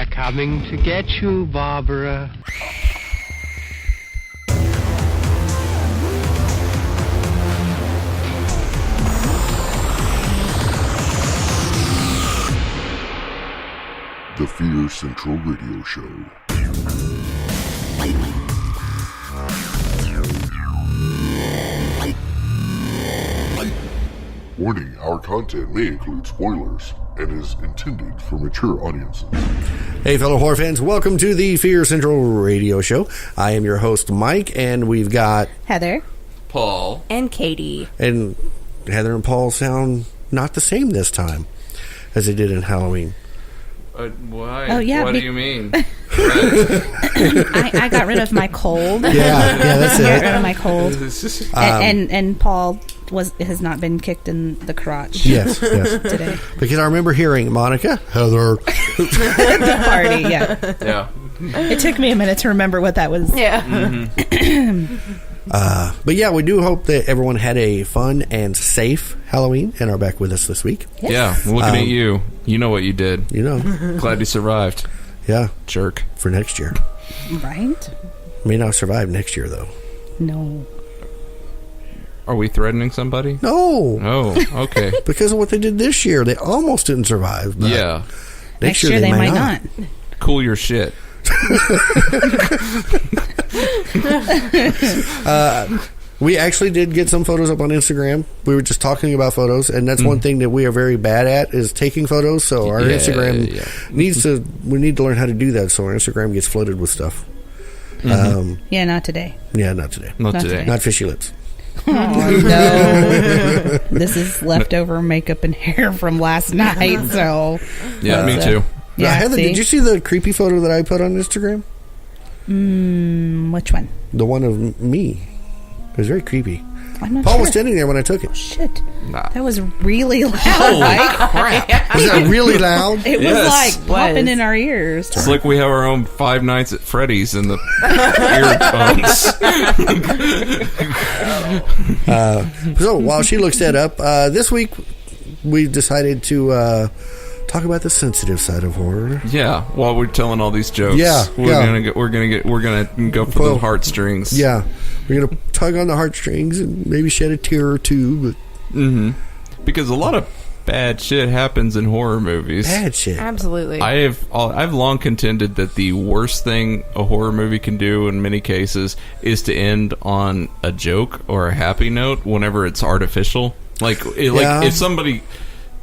They're coming to get you, Barbara. The Fear Central Radio Show. Warning, our content may include spoilers and is intended for mature audiences. Hey, fellow horror fans, welcome to the Fear Central Radio Show. I am your host, Mike, and we've got Heather, Paul, and Katie. And Heather and Paul sound not the same this time as they did in Halloween. Why? Oh, yeah, what do you mean? I got rid of my cold. Yeah, that's I got it. rid of my cold. And Paul has not been kicked in the crotch. Yes. Today. Because I remember hearing Monica, Heather. The party, yeah. Yeah. It took me a minute to remember what that was. Yeah. But yeah, we do hope that everyone had a fun and safe Halloween and are back with us this week. Yes. Yeah, looking at you. You know what you did. You know. Glad you survived. Yeah. Jerk. For next year. Right? May not survive next year, though. No. Are we threatening somebody? No. Oh, okay. Because of what they did this year. They almost didn't survive. But Yeah. Next year they might not. Cool your shit. We actually did get some photos up on Instagram. We were just talking about photos, and that's one thing that we are very bad at is taking photos. So our Instagram we need to learn how to do that. So our Instagram gets flooded with stuff. Yeah, not today. Yeah, not today. Not today. Not fishy lips. Oh, no. This is leftover makeup and hair from last night, so... Yeah, me too. Yeah, Heather, did you see the creepy photo that I put on Instagram? Which one? The one of me. It was very creepy. I'm not Paul sure. was standing there when I took it. Shit. Nah. That was really loud. Holy Mike. crap. Was that really loud? It was Yes. like popping in our ears. It's like we have our own Five Nights at Freddy's in the earphones. So while she looks that up, this week we decided to talk about the sensitive side of horror. Yeah, while we're telling all these jokes. Yeah, We're gonna go for the heartstrings. Yeah, we're gonna tug on the heartstrings and maybe shed a tear or two. But Because a lot of bad shit happens in horror movies. bad shit. Absolutely. I've long contended that the worst thing a horror movie can do in many cases is to end on a joke or a happy note whenever it's artificial. If somebody,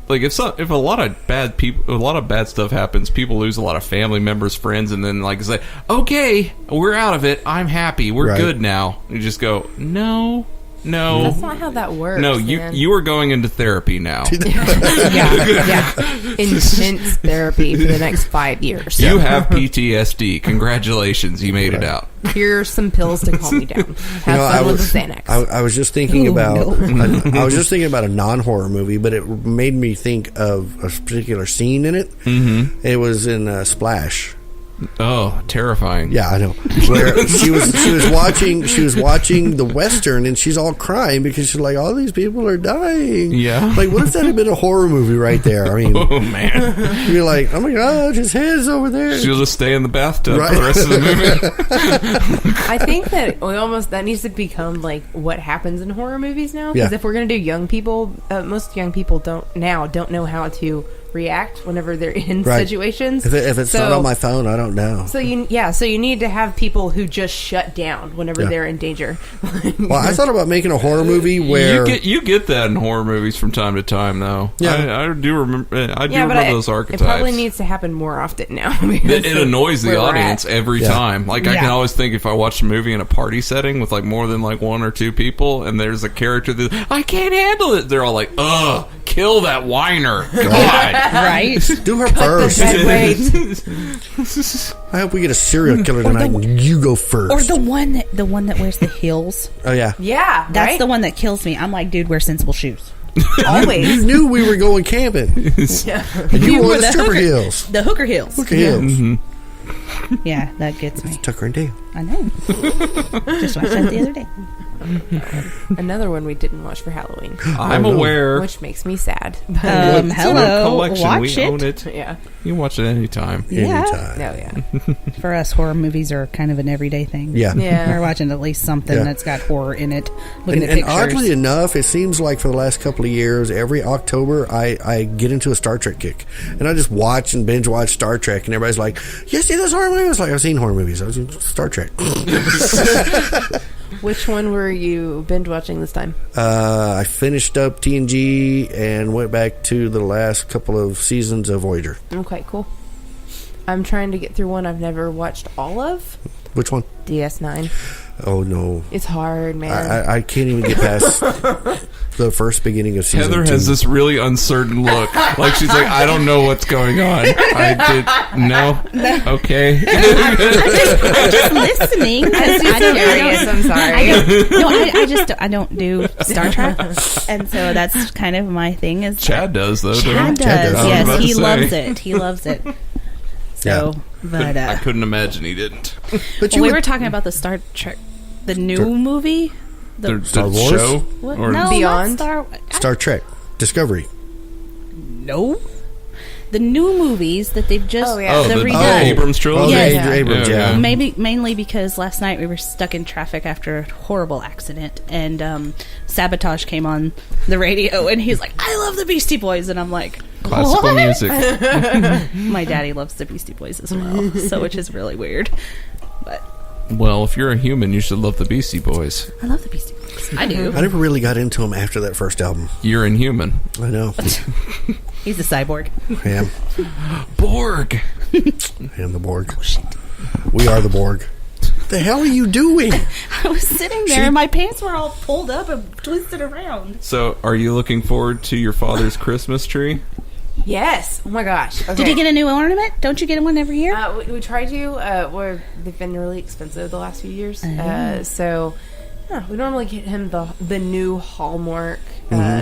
if a lot of bad stuff happens, people lose a lot of family members, friends, and then say, "Okay, we're out of it. I'm happy. We're good now." You just go, No. That's not how that works. No, man. you are going into therapy now. yeah. Intense therapy for the next 5 years. You have PTSD. Congratulations, you made it out. Here's some pills to calm you down. Have fun with the Xanax. I was just thinking I was just thinking about a non-horror movie, but it made me think of a particular scene in it. Mm-hmm. It was in Splash. Oh, terrifying! Yeah, I know. Where she was watching the Western, and she's all crying because she's like, all these people are dying. Yeah. Like, what if that had been a horror movie right there? I mean, Oh man, you're like, oh my god, his head's over there. she'll just stay in the bathtub Right. for the rest of the movie. I think that that needs to become what happens in horror movies now. Because if we're gonna do young people, most young people don't know how to react whenever they're in situations. If it's not on my phone, I don't know. So you need to have people who just shut down whenever they're in danger. Well, I thought about making a horror movie where you get that in horror movies from time to time, though. Yeah. I do remember. remember those archetypes. It probably needs to happen more often now. It annoys the where we're audience at. every time. I can always think if I watch a movie in a party setting with more than one or two people, and there's a character that I can't handle it, they're all like, "Ugh, kill that whiner!" God, Right? do her first. I hope we get a serial killer tonight. And you go first. Or the one that wears the heels. Oh yeah. Yeah, That's right? the one that kills me. I'm like, dude, wear sensible shoes. Always. You knew we were going camping. Yeah. And you wore the the stripper hooker- heels. The hooker heels. Hooker heels. Yeah, that gets me. Tucker and Dale. I know. Just watched that the other day. Another one we didn't watch for Halloween. I'm aware. Which makes me sad. Hello, watch we own it. Yeah. You can watch it anytime. Yeah. Anytime. No, yeah. For us, horror movies are kind of an everyday thing. Yeah. We're watching at least something Yeah. that's got horror in it. Looking at And pictures. oddly enough, it seems like for the last couple of years, every October, I get into a Star Trek kick. And I just watch and binge watch Star Trek. And everybody's like, you see those horror movies? I was like, I've seen horror movies. I was in Star Trek. Which one were you binge watching this time? I finished up TNG and went back to the last couple of seasons of Voyager. Okay, cool. I'm trying to get through one I've never watched all of. Which one? DS9. Oh, no. It's hard, man. I can't even get past the first beginning of season Heather 2. has this really uncertain look. Like she's like, I don't know what's going on. No. Okay. I'm just listening. I don't curious, I'm sorry. I don't do Star Trek, and so that's kind of my thing. Is Chad does though. Chad doesn't he? does. I was Yes, about he to say. loves it. He loves it. So, but I couldn't imagine he didn't. But we were talking about the Star Trek, the new movie, The Star Wars? show what? or No, Beyond? not Star Trek. Discovery. No, the new movies that they've just Oh, yeah. the the redone. Abrams trilogy. Yes. Yeah, Abrams, Yeah. yeah. Maybe mainly because last night we were stuck in traffic after a horrible accident, and Sabotage came on the radio, and he's like, "I love the Beastie Boys," and I'm like, Classical "What?" music. My daddy loves the Beastie Boys as well, so which is really weird. But Well, if you're a human, you should love the Beastie Boys. I love the Beastie Boys. I do. I never really got into them after that first album. You're inhuman. I know. He's a cyborg. I am. Borg. I am the Borg. Oh, shit. We are the Borg. The hell are you doing? I was sitting there, and my pants were all pulled up and twisted around. So, are you looking forward to your father's Christmas tree? Yes. Oh my gosh. Okay. Did you get a new ornament? Don't you get one every year? We try to. They've been really expensive the last few years. So we normally get him the new Hallmark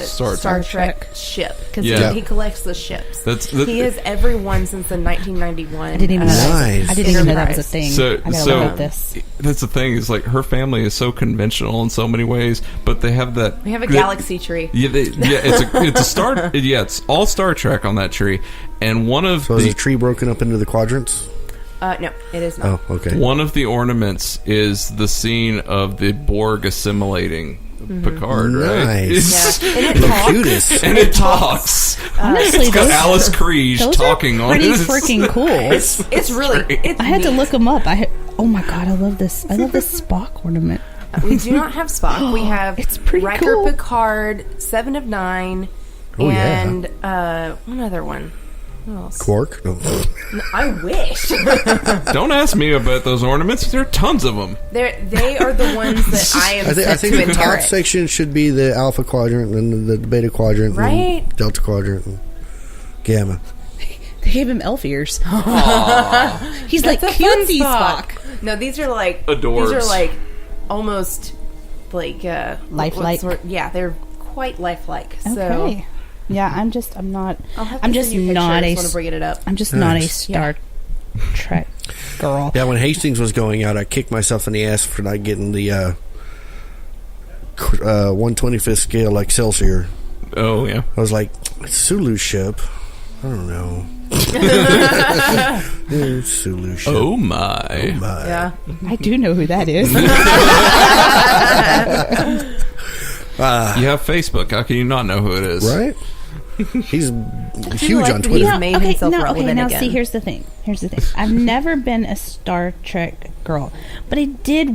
Star Trek ship because Yeah. he collects the ships. He has every one since the 1991. I didn't even know. Nice. I didn't even know that was a Enterprise. thing. So, I gotta so look at this. that's the thing. Is like her family is so conventional in so many ways, but they have that. We have a galaxy tree. Yeah, it's a Star. Yeah, it's all Star Trek on that tree, and one of So is the the tree broken up into the quadrants? No, it is not. Oh, okay. one of the ornaments is the scene of the Borg assimilating Picard. Right? Nice. Yeah. And it The talks. cutest. And it talks. Honestly, It's got those, Alice Kriege those talking are on pretty it. freaking cool. It's really. It's I had to neat. look them up. Oh my god, I love this. I love this Spock ornament. We do not have Spock. We have It's pretty Riker, cool. Picard, 7 of 9, Oh, yeah. and one other one. Who else? Quark? No. I wish. Don't ask me about those ornaments. There are tons of them. They are the ones that I am I set think to the top inherit. section should be the alpha quadrant, and the beta quadrant, Right. and delta quadrant, and gamma. They gave him elf ears. He's like That's a fun cutesy Spock. No, these are like Adorbs. These are like almost like Lifelike? Yeah, they're quite lifelike. So Okay. Yeah, I'm not. I'll have to I'm send just you not pictures a. when I bring it up. I'm just not a Nice. Star Trek girl. Yeah, when Hastings was going out, I kicked myself in the ass for not getting the 1/25th scale Excelsior. Oh yeah. I was like, it's Sulu's ship. I don't know. Sulu ship. Oh my. My. Yeah. I do know who that is. You have Facebook. How can you not know who it is? Right? He's huge like on the- Twitter. Yeah. made himself relevant now again. see, here's the thing. I've never been a Star Trek girl, but I did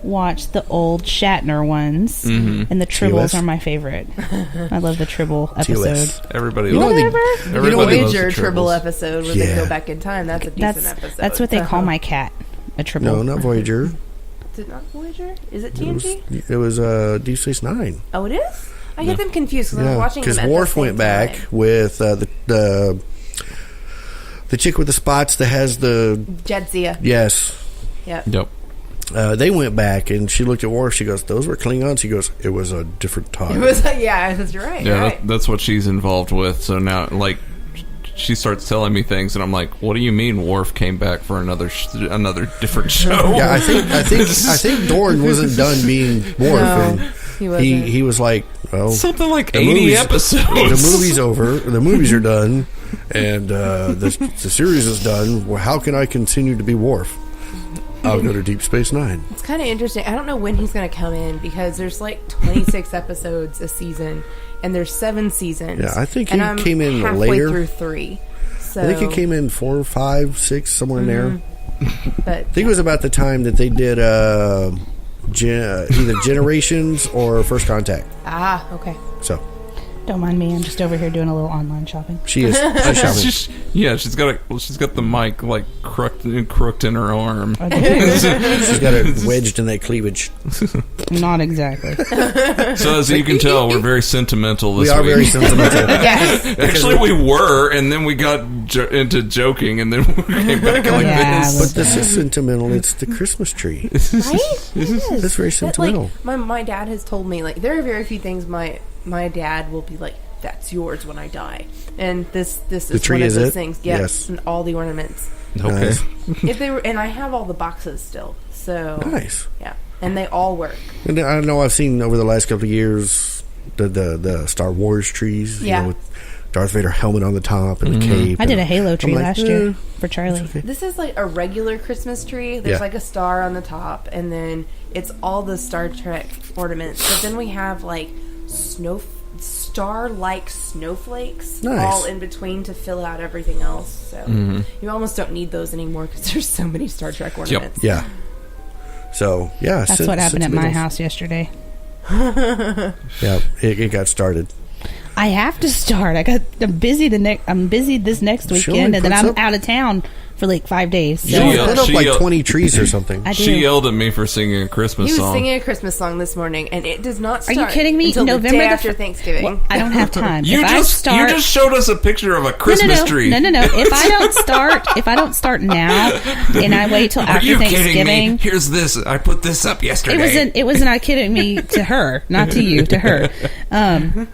watch the old Shatner ones, and the Tribbles TOS? are my favorite. I love the Tribble episode. TOS. Everybody You know loves they- Whatever. everybody loves Voyager the Tribble Tribbles. episode where Yeah. they go back in time. That's a decent episode. That's what they call my cat, a Tribble. No, not Voyager. Is it not Voyager? Is it TNG? It was Deep Space Nine. Oh, it is. I get them confused because I was Yeah, watching them because at Worf the same went back time. with the chick with the spots that has the Jadzia. yes. Yep. Yep. They went back and she looked at Worf. She goes, "Those were Klingons." He goes, "It was a different time." It was yeah, you're right. Yeah, you're right. that's what she's involved with. So now, like, she starts telling me things, and I'm like, "What do you mean, Worf came back for another different show?" Yeah, I think Dorn wasn't done being Worf. No, he wasn't. He was like, well, something like the 80 episodes. The movie's over. The movies are done, and the series is done. Well, how can I continue to be Worf? I'll go to Deep Space Nine. It's kind of interesting. I don't know when he's going to come in because there's like 26 episodes a season, and there's 7 seasons. Yeah, I think and he I'm came in halfway later. through 3. So I think he came in 4, 5, 6, somewhere in there. But I think it was about the time that they did either Generations or First Contact. Okay. So Don't mind me. I'm just over here doing a little online shopping. she is shopping. She's got the mic like crooked in her arm. She's got it wedged in that cleavage. Not exactly. So as you can tell, we're very sentimental this We are week. very sentimental. Yes. Actually, we were, and then we got into joking, and then we came back like Yeah, this. But this is sentimental. It's the Christmas tree. Right? It is. That's very That, sentimental. like, my dad has told me, like, there are very few things my dad will be like, that's yours when I die. And this is tree one of is those it? things. Yes. And all the ornaments. Okay. Nice. If they were, and I have all the boxes still. So Nice. yeah, and they all work. And I know I've seen over the last couple of years the Star Wars trees. Yeah. You know, with Darth Vader helmet on the top and the cape. I did a and Halo tree I'm like, last year for Charlie. okay. This is like a regular Christmas tree. There's Yeah. like a star on the top, and then it's all the Star Trek ornaments. But then we have like star-like snowflakes Nice. all in between to fill out everything else. So you almost don't need those anymore because there's so many Star Trek ornaments. Yeah. So yeah, That's what happened at my sentimentals. house yesterday. Yeah, it got started. I have to start. I'm busy this next She only weekend, and then puts I'm up- out of town for like 5 days. She So Yeah. put up She like yelled- 20 trees or something. I do. She yelled at me for singing a Christmas He was song. singing a Christmas song this morning, and it does not Are start you kidding me? until November the day the after f- Thanksgiving. Well, I don't have time. You if I start, you just showed us a picture of a Christmas tree. No. If I don't start now, and I wait till Are after you kidding me? Thanksgiving, Here's this. I put this up yesterday. it was not kidding me to her, not to you, to her.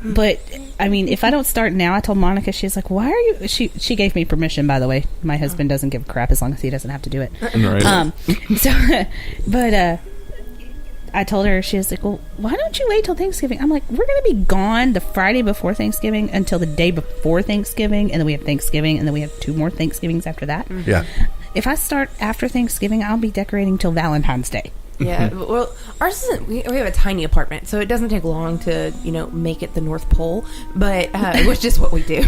But I mean, if I don't start now, I told Monica, she's like, "Why are you?" She gave me permission, by the way. My husband doesn't give a crap as long as he doesn't have to do it. Right. But I told her, she was like, "Well, why don't you wait till Thanksgiving?" I'm like, "We're going to be gone the Friday before Thanksgiving until the day before Thanksgiving, and then we have Thanksgiving, and then we have 2 more Thanksgivings after that. Yeah. If I start after Thanksgiving, I'll be decorating till Valentine's Day." Yeah, well, ours isn't. We have a tiny apartment, so it doesn't take long to make it the North Pole, but which is what we do.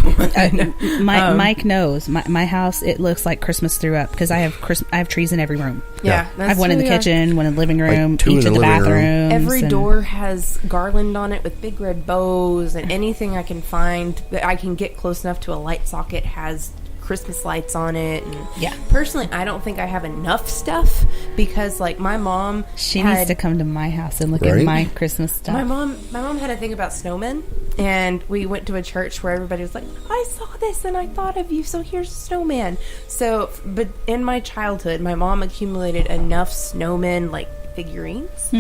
Mike knows my house. It looks like Christmas threw up because I have trees in every room. Yeah, I have one in the kitchen, one in the living room, Like 2 each in of the the living room. bathrooms. Every and- door has garland on it with big red bows, and anything I can find that I can get close enough to a light socket has Christmas lights on it. And Yeah. personally, I don't think I have enough stuff because, like, my mom, She needs to come to my house and look at Right? my Christmas stuff. My mom had a thing about snowmen, and we went to a church where everybody was like, "I saw this and I thought of you, so here's a snowman." So, but in my childhood, my mom accumulated enough snowmen, like figurines,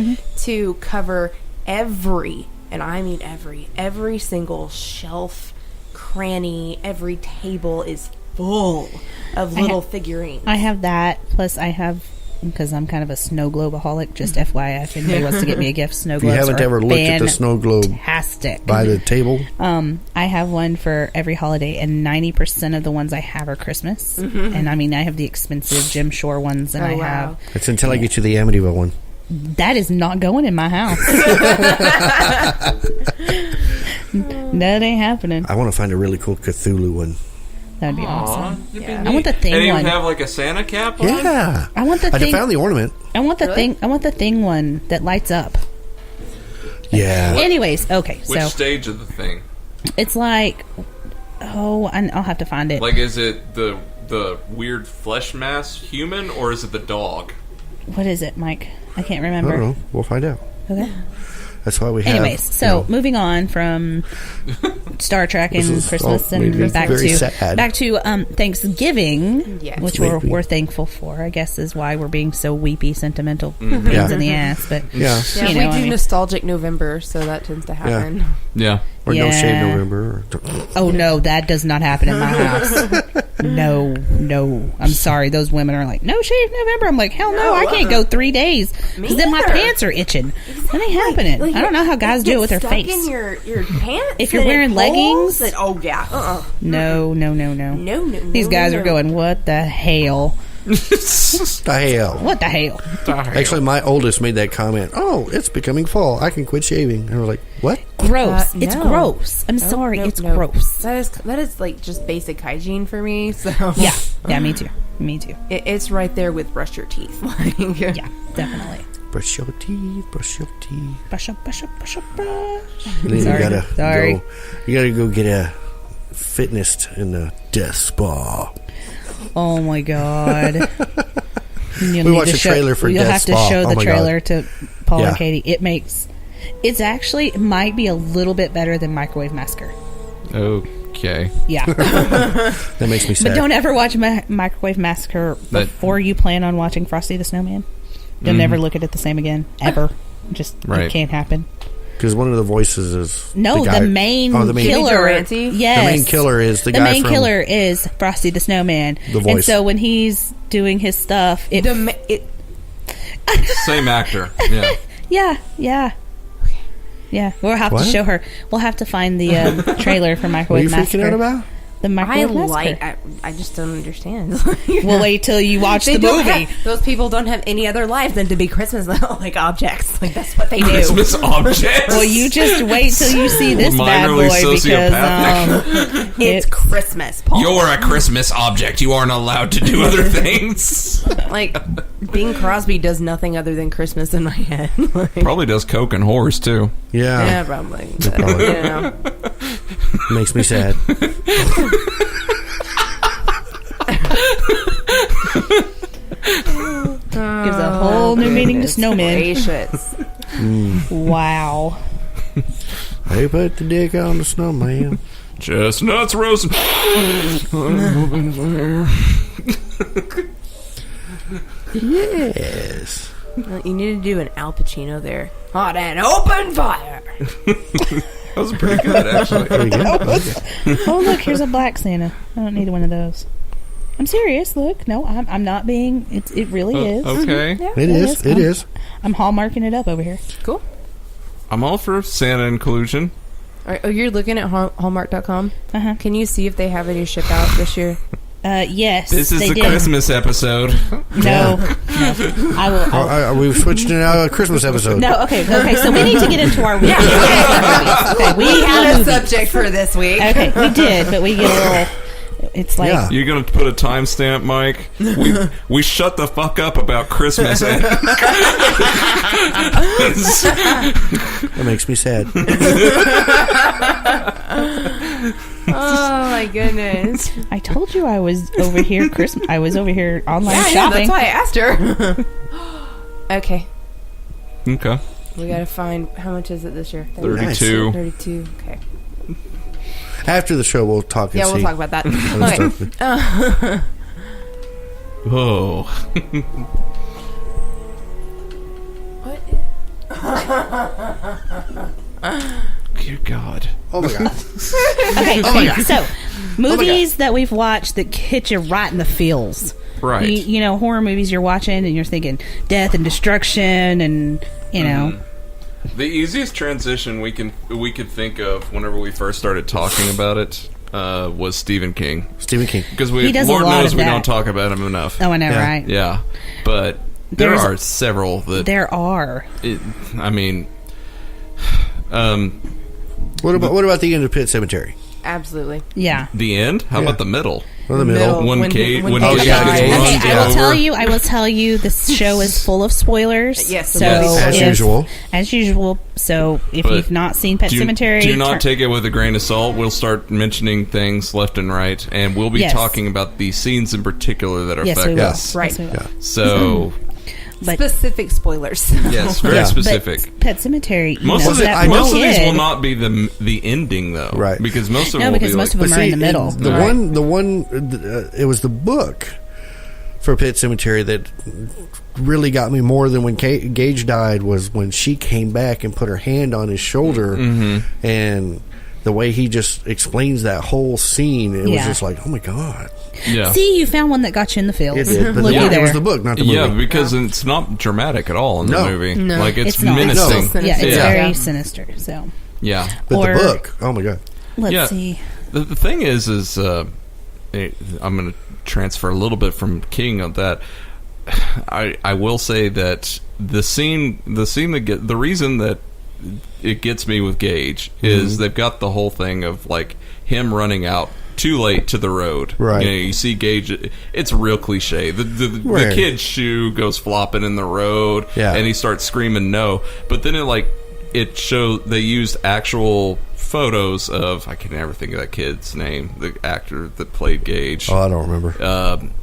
to cover every, and I mean every single shelf, cranny, every table is full of little figurines. I have that. Plus, I have, because I'm kind of a snow globeaholic. Just FYI, if anybody wants to get me a gift, snow If you globes haven't are ever looked at the snow globe fantastic. by the table, I have one for every holiday, and 90% of the ones I have are Christmas. And I mean, I have the expensive Jim Shore ones, and Oh, I wow. have it's until I get you the Amityville one. that is not going in my house. That ain't happening. I want to find a really cool Cthulhu one. That'd be awesome. Yeah. I want the thing And you one. have like a Santa cap on? Yeah. I want the I thing. found the ornament. I want the Really? thing. I want the thing one that lights up. Yeah. Anyways, okay, Which so stage of the thing? it's like, I'll have to find it. Like, is it the weird flesh mass human, or is it the dog? What is it, Mike? I can't I remember. don't know. We'll find out. Okay. That's why we have. Anyways, so moving on from Star Trek and This is Christmas all made me and back very to sad. Thanksgiving, Yes. which Made me- we're thankful for. I guess is why we're being so weepy, sentimental, Mm-hmm. pains Yeah. in the ass. But Yeah. Yeah, you know, we I do mean, nostalgic November, so that tends to happen. Yeah. Or No Shave November. Oh, no, that does not happen in my house. No. I'm sorry. Those women are like, no shave November. I'm like, hell no, I can't go 3 days. Because then my pants are itching. That ain't happening. I don't know how guys do it with their face. In your pants. If you're wearing leggings. Oh, yeah. No. No. These guys are going, what the hell? The hell. What the hell? Actually, my oldest made that comment. Oh, it's becoming fall. I can quit shaving. And we're like, what? Gross. It's No. gross. I'm sorry. It's No. gross. That is like just basic hygiene for me. So Yeah, me too. It's right there with brush your teeth. Yeah, definitely. Brush your teeth. Brush your teeth. Brush up. And then Sorry. you gotta go get a fitness in the death spa. Oh my god. We watched a trailer for You'll Death have to Spa. show Oh the my trailer God. to Paul Yeah. and Katie. It might be a little bit better than Microwave Massacre. Okay. Yeah. That makes me sad. But don't ever watch Microwave Massacre before you plan on watching Frosty the Snowman. You'll never look at it the same again. Ever. Just it can't happen. Because one of the voices is No, the, guy, the main killer. Durante? Yes, The main killer is the guy main from killer is Frosty the Snowman. The Voice. And so when he's doing his stuff, Same actor. Yeah. Yeah. We'll have What? to show her. We'll have to find the trailer for What are Microwave you Massacre. freaking out about? The Microwave Massacre. I just don't understand. We'll wait till you watch the movie. Those people don't have any other life than to be Christmas like objects. Like that's what they do. Christmas objects. Well, you just wait till you see this bad Minorly boy sociopathic. because It's Christmas, Paul. You're a Christmas object. You aren't allowed to do other things. Like Bing Crosby does nothing other than Christmas in my head. Like, Probably does coke and horse too. yeah, probably. Probably. You know. Makes me sad. gives a whole new meaning to snowmen. Gracious. Wow. They put the dick on the snowman. Chestnuts roasting. Yes. Well, you need to do an Al Pacino there. Hot and open fire. That was pretty good, actually. Pretty good. Oh, look, here's a black Santa. I don't need one of those. I'm serious. Look, no, I'm not being. It really is. Okay. Yeah, It is. It is. I'm hallmarking it up over here. Cool. I'm all for Santa inclusion. All right, you're looking at Hallmark.com. Uh-huh. Can you see if they have any ship out this year? Yes. This is they the did. Christmas episode. No. I will. We've switched it out a Christmas episode. No, okay. So we need to get into our weekly movies. Okay, we had a movies. subject for this week. Okay, we did, but we get a little. It's like Yeah. You're gonna put a timestamp, Mike? We shut the fuck up about Christmas. That makes me sad. Oh my goodness! I told you I was over here. I was over here online Yeah, shopping. that's why I asked her. Okay, Okay. we gotta find how much is it this year? 32. 32. Okay. After the show, we'll talk and Yeah, see. we'll talk about that. Okay. Oh. Dear God. Oh my god. Okay, so movies that we've watched that hit you right in the feels. Right. You know, horror movies you're watching and you're thinking death and destruction and you know. The easiest transition we could think of whenever we first started talking about it was Stephen King. Stephen King. Because He does a Lord lot knows of we that. don't talk about him enough. Oh, I know, Yeah. right? Yeah. But there There's- are several that There are. I mean What about the end of Pet Cemetery? Absolutely. Yeah. the end? How about the middle? Or the middle? When When Kate Kate gets dies. Okay, run I will tell you this show is full of spoilers. Yes, so As if- usual. As usual. So if But you've not seen Pet Cemetery, do not take it with a grain of salt. We'll start mentioning things left and right, and we'll be Yes. talking about the scenes in particular that Yes, affect we will. us. Right. Yes, we will. Yeah. So, But, Specific spoilers. yes, very Yeah. specific. but Pet Cemetery, you Most know, of that most of little these will kid- not be the ending though, Right. Because most of No, them will because be most like, of them are in the middle. The one, it was the book for Pet Cemetery that really got me more than when Gage died was when she came back and put her hand on his shoulder, and the way he just explains that whole scene, it was Yeah. just like, oh my god. Yeah. See, you found one that got you in the feels. It did, but Looky it there. was the book, not the movie. Yeah, because it's not dramatic at all in the No. movie. No. Like, it's not. menacing. No. Yeah, it's Yeah. very sinister. So Yeah. But or- the book, oh my god. let's Yeah. see. The thing is I'm going to transfer a little bit from King on that. I will say that the reason that it gets me with Gage is they've got the whole thing of like him running out too late to the road. Right. You know, you see Gage. It's real cliche. The Right. kid's shoe goes flopping in the road, Yeah. and he starts screaming no. But then it shows they used actual photos of, I can never think of that kid's name, the actor that played Gage. Oh, I don't remember.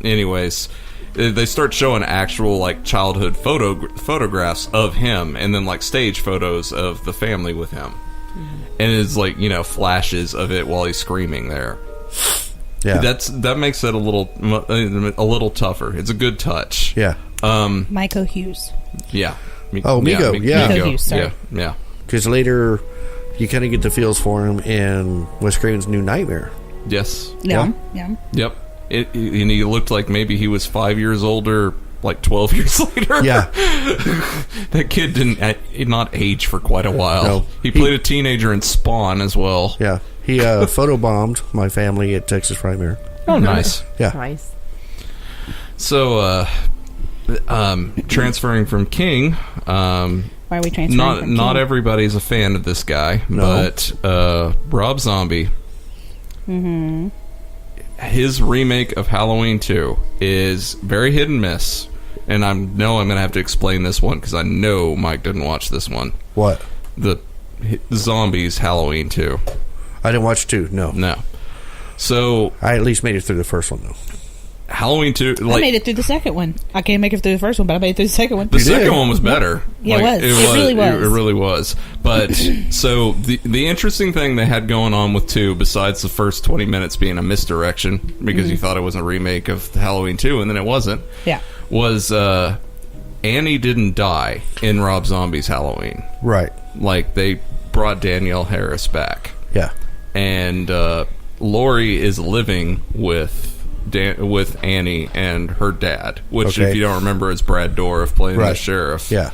Anyways, they start showing actual like childhood photographs of him, and then like stage photos of the family with him, and it's like, you know, flashes of it while he's screaming there. Yeah. That makes it a little tougher. It's a good touch. Yeah. Michael Hughes. Yeah. Oh, Migo, yeah. Migo Hughes, sorry. Yeah. Because later, you kind of get the feels for him in Wes Craven's New Nightmare. Yes. Yeah. Yep. And he looked like maybe he was 5 years older, like 12 years later. Yeah. That kid didn't not age for quite a while. No. He played a teenager in Spawn as well. Yeah. He photobombed my family at Texas Frightmare. Oh, nice. Yeah. Nice. So, transferring from King, Why are we transferring? from not King? everybody's a fan of this guy, No. but Rob Zombie, his remake of Halloween 2 is very hit and miss. And I know I'm going to have to explain this one because I know Mike didn't watch this one. What? The Zombies Halloween 2. I didn't watch 2, no. No. So, I at least made it through the first one, though. Halloween 2... I made it through the second one. I can't make it through the first one, but I made it through the second one. The second one was better. Yeah, it was. It really was. It really was. But so the interesting thing they had going on with 2, besides the first 20 minutes being a misdirection because you thought it was a remake of Halloween 2 and then it wasn't. Yeah. Was Annie didn't die in Rob Zombie's Halloween. Right. Like, they brought Danielle Harris back, Yeah. and Lori is living with Annie and her dad, which, Okay. if you don't remember, is Brad Dourif playing the Right. sheriff. Yeah.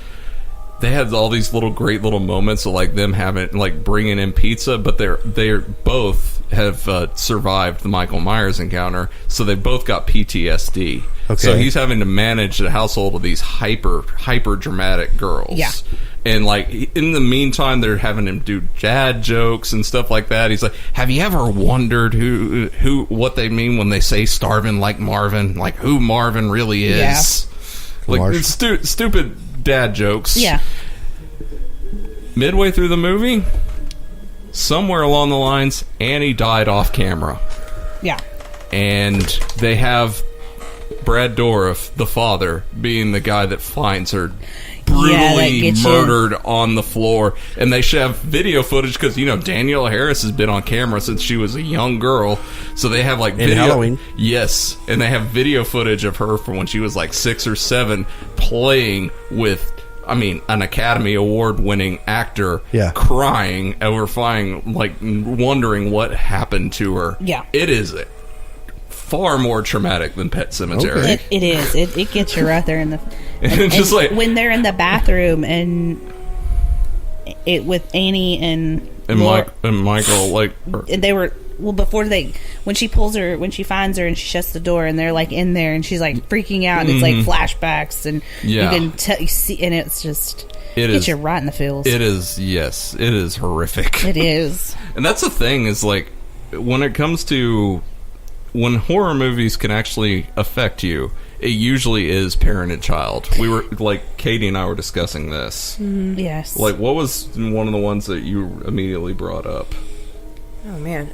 They had all these great little moments of like them having like bringing in pizza, but they're both have survived the Michael Myers encounter, so they both got PTSD. Okay. So he's having to manage the household of these hyper dramatic girls. Yeah. And like in the meantime, they're having him do dad jokes and stuff like that. He's like, "Have you ever wondered what they mean when they say starving like Marvin? Like who Marvin really is?" Like Marsh. it's stupid dad jokes. Yeah. Midway through the movie, somewhere along the lines, Annie died off camera, Yeah. and they have Brad Dourif, the father, being the guy that finds her Yeah, that brutally gets you. murdered on the floor. And they should have video footage because, you know, Danielle Harris has been on camera since she was a young girl. So they have like In video. Halloween. Yes. And they have video footage of her from when she was like 6 or 7 playing with, I mean, an Academy Award winning actor, Yeah. crying over wondering what happened to her. Yeah. It is far more traumatic than Pet Sematary. Okay. It is. It gets you right there in the. And just like when they're in the bathroom and it with Annie and Michael, like, they were before when she finds her and she shuts the door and they're like in there and she's like freaking out and it's like flashbacks and Yeah. you can see and it's just It gets is- you right in the feels. it is, yes, it is horrific. It is. And that's the thing, is like when it comes to when horror movies can actually affect you, it usually is parent and child. We were like, Katie and I were discussing this. Yes. Like, what was one of the ones that you immediately brought up? Oh man.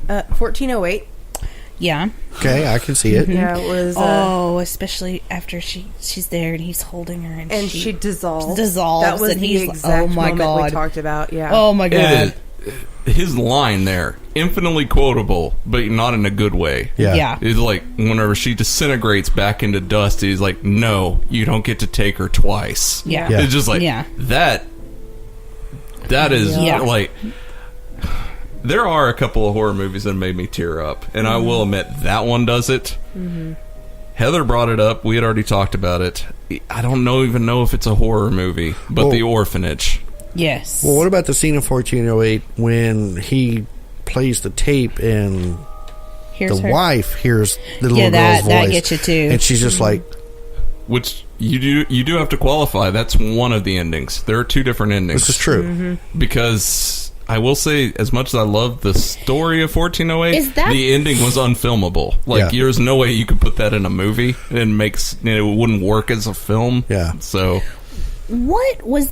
1408. Yeah. Okay, I can see it. Yeah, it was. Especially after she's there and he's holding her and she dissolves. dissolves, That was and the he's exact oh my moment we god. talked about. Yeah. Oh my god. His line there, infinitely quotable, but not in a good way. Yeah. Yeah. It's like whenever she disintegrates back into dust, he's like, "No, you don't get to take her twice." Yeah. Yeah. It's just like Yeah. that is Yeah. like there are a couple of horror movies that made me tear up, and I will admit that one does it. Heather brought it up. We had already talked about it. I don't even know if it's a horror movie, but The Orphanage. Yes. Well, what about the scene in 1408 when he plays the tape and the wife hears the little girl's voice? That gets you too. And she's just like... Which you do have to qualify. That's one of the endings. There are two different endings. This is true. Because I will say, as much as I love the story of 1408, the ending was unfilmable. Like, there's no way you could put that in a movie and it wouldn't work as a film. Yeah. So... What was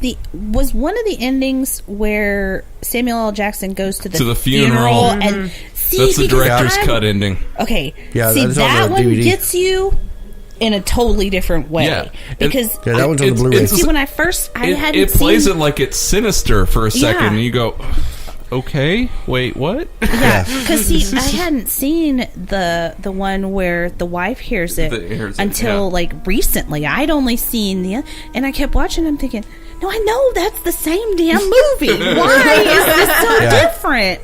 one of the endings where Samuel L. Jackson goes to the funeral and that's the director's cut ending. Okay, yeah, see that one DVD. gets you in a totally different way. Yeah, because that one's on the Blu-ray. See, when I first hadn't it plays it like it's sinister for a second, and you go, okay, wait, what? Yeah, because see, I hadn't seen the one where the wife hears it until like recently. I'd only seen and I kept watching. I'm thinking, no, I know that's the same damn movie. Why is this so different?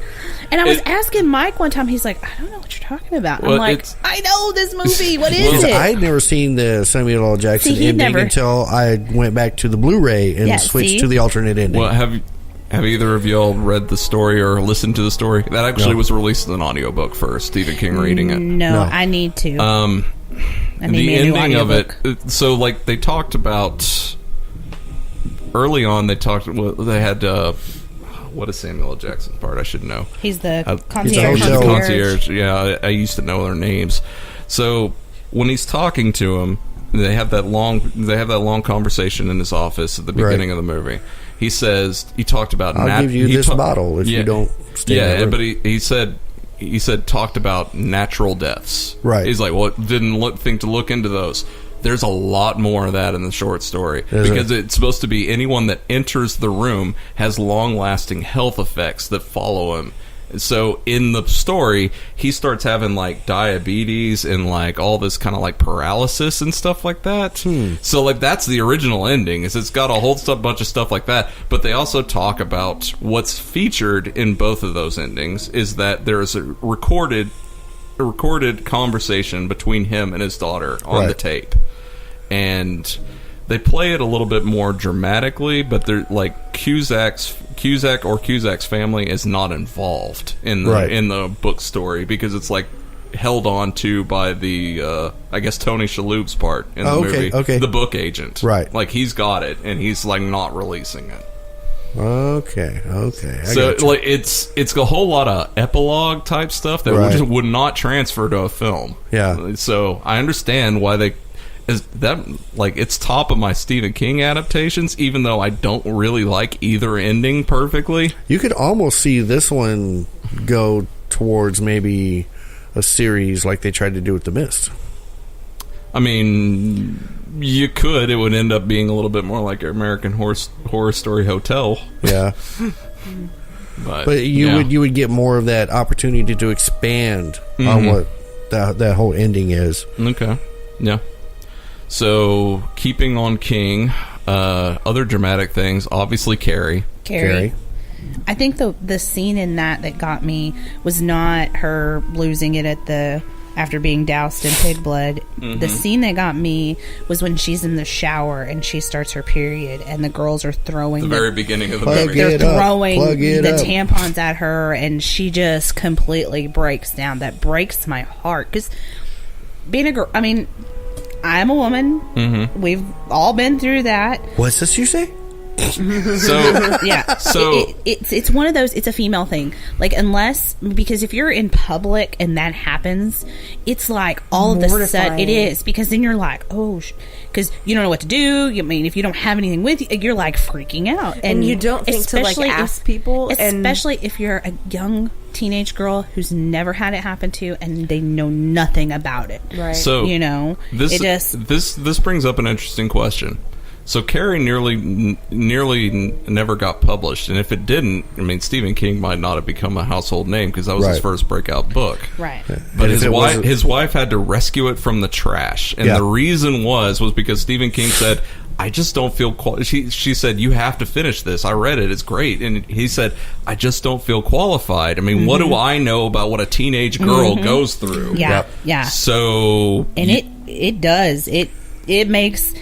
And I was asking Mike one time. He's like, I don't know what you're talking about. Well, I'm like, I know this movie. What is it? I'd never seen the Samuel L. Jackson ending until I went back to the Blu-ray and switched to the alternate ending. Well, have either of y'all read the story or listened to the story? That actually was released as an audiobook first. Stephen King reading it. No, I need to. The ending of it. So, like, they talked about early on. They had. What is Samuel L. Jackson's part? I should know. He's the concierge. He's the concierge. Yeah, I used to know their names. So when he's talking to him, they have that long conversation in his office at the beginning of the movie. He says he talked about. I'll give you this bottle if you don't stay. Yeah, but he said talked about natural deaths. Right. He's like, well, didn't think to look into those. There's a lot more of that in the short story because it's supposed to be anyone that enters the room has long-lasting health effects that follow him. So in the story, he starts having like diabetes and like all this kind of like paralysis and stuff like that. So like that's the original ending. Is it's got a whole bunch of stuff like that. But they also talk about what's featured in both of those endings is that there is a recorded conversation between him and his daughter on the tape. And they play it a little bit more dramatically, but they're like Cusack's family is not involved in the book story because it's like held on to by the I guess Tony Shalhoub's part in the movie, the book agent, right? Like he's got it and he's like not releasing it. Okay. So like it's a whole lot of epilogue type stuff that just would not transfer to a film. Yeah. So I understand why it's top of my Stephen King adaptations, even though I don't really like either ending perfectly. You could almost see this one go towards maybe a series like they tried to do with The Mist. I mean, you could. It would end up being a little bit more like American Horror Story Hotel. Yeah. But you would get more of that opportunity to expand on what that whole ending is. Okay. Yeah. So, keeping on King, other dramatic things, obviously Carrie. I think the scene in that got me was not her losing it after being doused in pig blood. The scene that got me was when she's in the shower and she starts her period and the girls are throwing the very beginning of the movie. They're throwing the tampons at her and she just completely breaks down. That breaks my heart because being a girl, I mean, I'm a woman. We've all been through that. What's this you say? So yeah, so it's one of those. It's a female thing. Like because if you're in public and that happens, it's like all of a sudden it is because then you're like, oh, because you don't know what to do. I mean, if you don't have anything with you, you're like freaking out, and you don't think to like ask people, especially if you're a young teenage girl who's never had it happen to and they know nothing about it. Right. So this brings up an interesting question. So Carrie nearly never got published, and if it didn't, I mean, Stephen King might not have become a household name because that was his first breakout book. Right. But his wife had to rescue it from the trash, and the reason was because Stephen King said, I just don't feel she said, you have to finish this. I read it. It's great. And he said, I just don't feel qualified. I mean, what do I know about what a teenage girl goes through? Yeah. Yeah. So, and it does. It makes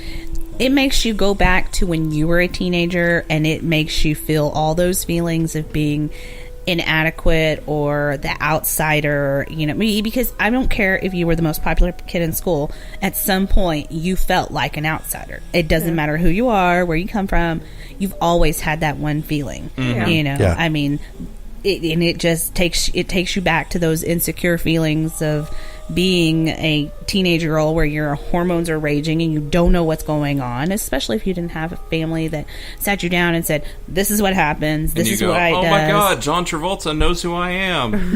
you go back to when you were a teenager, and it makes you feel all those feelings of being inadequate or the outsider, because I don't care if you were the most popular kid in school, at some point you felt like an outsider. It doesn't matter who you are, where you come from, you've always had that one feeling. I mean, it just takes you back to those insecure feelings of being a teenage girl where your hormones are raging and you don't know what's going on, especially if you didn't have a family that sat you down and said, this is what happens, this is what I does. Oh my God, John Travolta knows who I am.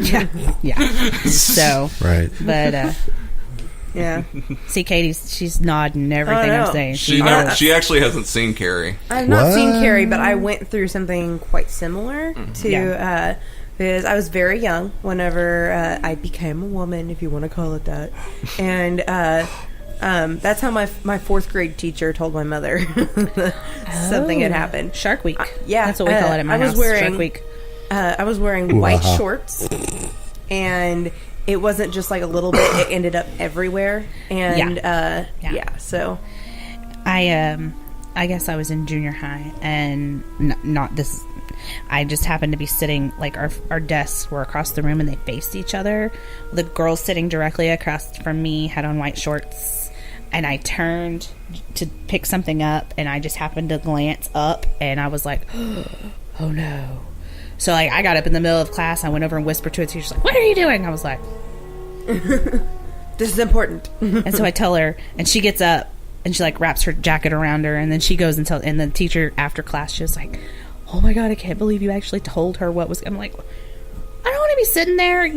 Yeah. So, right. But, yeah. See, she's nodding everything I'm saying. She actually hasn't seen Carrie. I've not seen Carrie, but I went through something quite similar to... because I was very young whenever I became a woman, if you want to call it that. And that's how my fourth grade teacher told my mother something had happened. Shark Week. Yeah. That's what we call it in my house. Shark Week. I was wearing white shorts, and it wasn't just like a little bit. It ended up everywhere. And, so... I guess I was in junior high, and not this... I just happened to be sitting, like, our desks were across the room and they faced each other. The girl sitting directly across from me had on white shorts, and I turned to pick something up, and I just happened to glance up, and I was like, oh no. So, like, I got up in the middle of class, I went over and whispered to a teacher, like, what are you doing? I was like, this is important. And so I tell her, and she gets up, and she, like, wraps her jacket around her, and then she goes and and the teacher after class, she was like, oh my God, I can't believe you actually told her what was... I'm like, I don't want to be sitting there,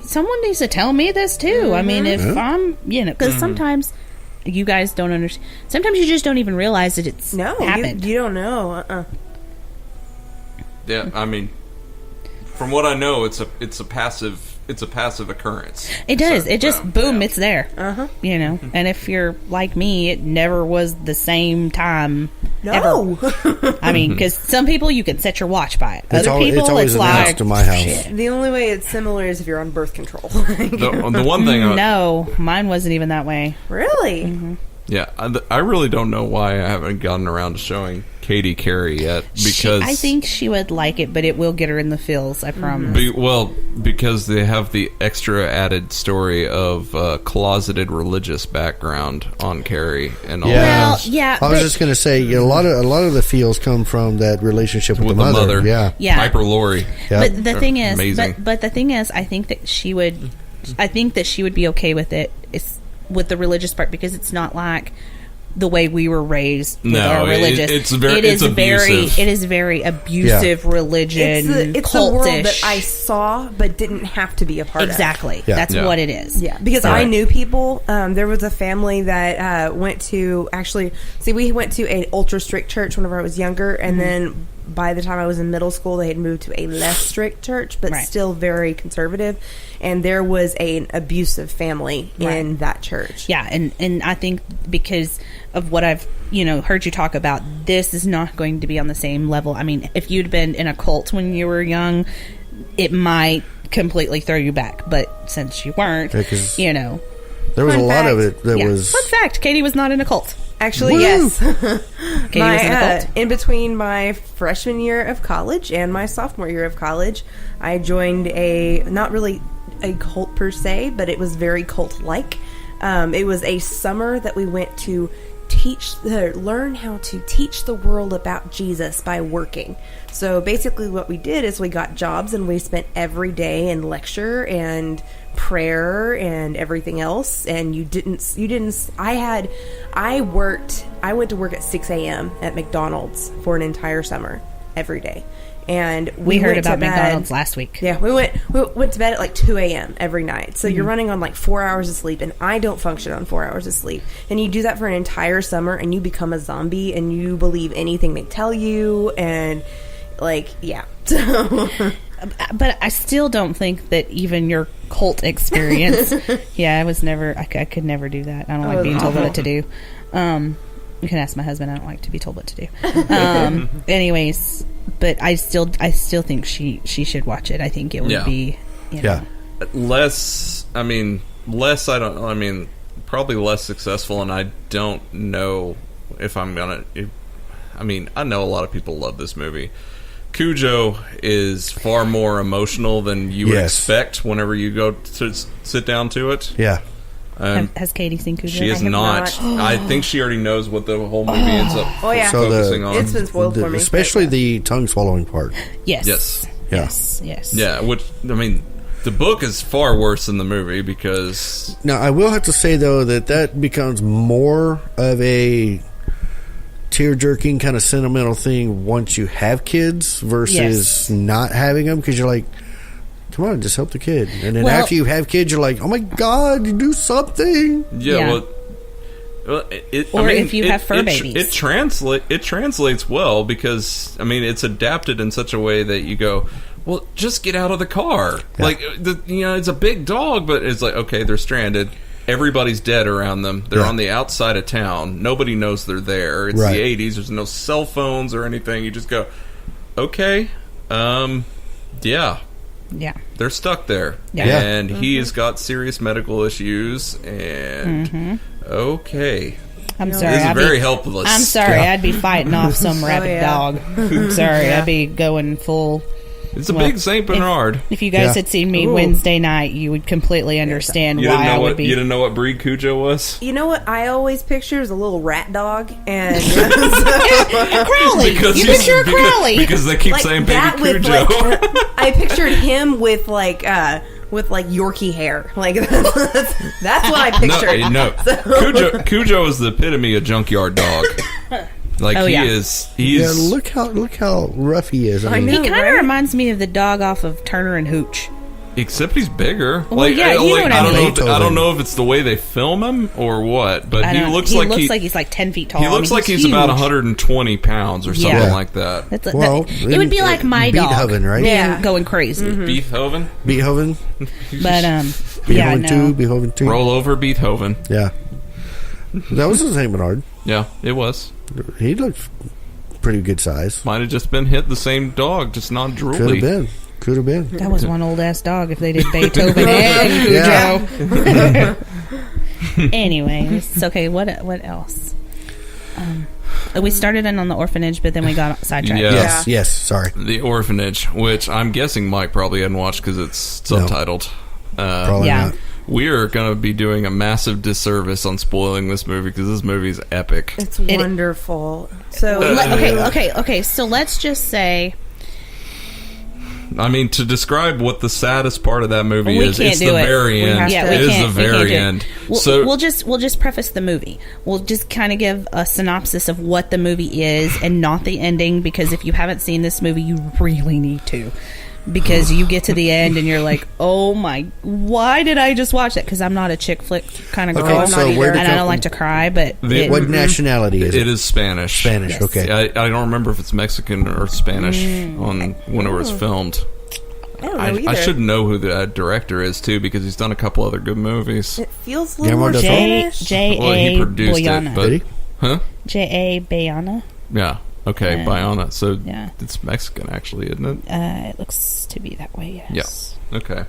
someone needs to tell me this too. I mean, if I'm, because sometimes you guys don't understand. Sometimes you just don't even realize that it's happened. You don't know. Yeah, I mean, from what I know, it's a passive occurrence. It does. It just boom, it's there. And if you're like me, it never was the same time. No, ever. I mean, because some people you can set your watch by it. Other people, it's always announced like to my house. shit. the only way it's similar is if you're on birth control. The one thing, no, mine wasn't even that way. Really? Mm-hmm. Yeah, I really don't know why I haven't gotten around to showing Katie Carrie yet, because I think she would like it, but it will get her in the feels, I promise. Because they have the extra added story of closeted religious background on Carrie and all Yeah. that. Well, yeah. I was just going to say, a lot of the feels come from that relationship with the mother. Yeah. Piper Laurie. Yep. But the thing is, amazing. but the thing is, I think that she would be okay with it. It's with the religious part, because it's not like the way we were raised with our religious. It's abusive. It is very abusive religion. It's the world that I saw but didn't have to be a part of. Exactly. Yeah. That's what it is. Yeah, because I knew people. There was a family that went to we went to an ultra strict church whenever I was younger, and then by the time I was in middle school, they had moved to a less strict church, but still very conservative. And there was an abusive family in that church. Yeah, and I think because of what I've heard you talk about, this is not going to be on the same level. I mean, if you'd been in a cult when you were young, it might completely throw you back. But since you weren't, there was a lot of it that was... Fun fact, Katie was not in a cult. Actually, yes. Katie was in a cult. In between my freshman year of college and my sophomore year of college, I joined not really a cult per se, but it was very cult-like. It was a summer that we went to learn how to teach the world about Jesus by working. So basically what we did is we got jobs and we spent every day in lecture and prayer and everything else, and I went to work at 6 a.m. at McDonald's for an entire summer every day. And we heard about McDonald's last week. Yeah, we went to bed at like 2 a.m. every night. So you're running on like 4 hours of sleep, and I don't function on 4 hours of sleep. And you do that for an entire summer, and you become a zombie, and you believe anything they tell you, and But I still don't think that even your cult experience. I could never do that. I don't like being told what to do. You can ask my husband. I don't like to be told what to do. Anyways, but I still think she should watch it. I think it would be, less. I mean, less. Probably less successful, and I don't know if I'm gonna. I know a lot of people love this movie. Cujo is far more emotional than you would expect whenever you go to sit down to it. Yeah. Has Katie seen Cujo? She has not. I think she already knows what the whole movie ends up focusing on. It's been spoiled for me. Especially the tongue swallowing part. Yes. Yes. Yeah, which, the book is far worse than the movie because... Now, I will have to say, though, that becomes more of a tear-jerking kind of sentimental thing once you have kids versus not having them, because you're like, come on, just help the kid. And then after you have kids, you're like, oh my God, you do something. Yeah. Well, if you have fur babies. It translates well because, it's adapted in such a way that you go, well, just get out of the car. Yeah. Like, it's a big dog, but it's like, okay, they're stranded. Everybody's dead around them. They're on the outside of town. Nobody knows they're there. It's the 80s. There's no cell phones or anything. You just go, okay, yeah. They're stuck there. Yeah. And he has got serious medical issues, and okay. I'm sorry. This is very helpless. I'm sorry. I'd be fighting off some rabid dog. I'm sorry. I'd be going full... It's a big St. Bernard. If you guys had seen me Wednesday night, you would completely understand why I would be... You didn't know what breed Cujo was? You know what I always picture is a little rat dog. And Crowley. You picture a Crowley. Because they keep saying baby Cujo. I pictured him with Yorkie hair. Like that's what I pictured. No. Cujo is the epitome of junkyard dog. Like he's look how rough he is. I know, he kind of reminds me of the dog off of Turner and Hooch. Except he's bigger. Well, I don't know if it's the way they film him or what, but he looks like he's like 10 feet tall. He looks like he's about 120 pounds or something like that. It would be like my dog, Beethoven, right? Yeah, going crazy. Beethoven. But Beethoven 2. Roll over Beethoven. Yeah, that was the St. Bernard. Yeah, it was. He looked pretty good size. Might have just been the same dog, just not drooly. Could have been. That was one old ass dog if they did Beethoven and Cujo. Anyways, it's okay. What else? We started in on the orphanage, but then we got sidetracked. Yes. Sorry. The orphanage, which I'm guessing Mike probably hadn't watched because it's subtitled. Probably not. We are going to be doing a massive disservice on spoiling this movie because this movie is epic. It's wonderful. So okay. So let's just say, to describe what the saddest part of that movie is, it's the very end. It is the very end. So we'll just preface the movie. We'll just kind of give a synopsis of what the movie is and not the ending, because if you haven't seen this movie, you really need to. Because you get to the end and you're like, oh my, why did I just watch that? Because I'm not a chick flick kind of girl. Okay, so and I don't like to cry, but... what nationality is it? It is Spanish. Spanish, yes. Okay. I don't remember if it's Mexican or Spanish when it was filmed. I don't know either. I should know who the director is, too, because he's done a couple other good movies. It feels a little more Spanish. J.A. He produced Boyana. it, but... Huh? J.A. Bayana. Yeah. Okay, Bayana. So yeah. It's Mexican, actually, isn't it? It looks to be that way, yes. Yeah. Okay.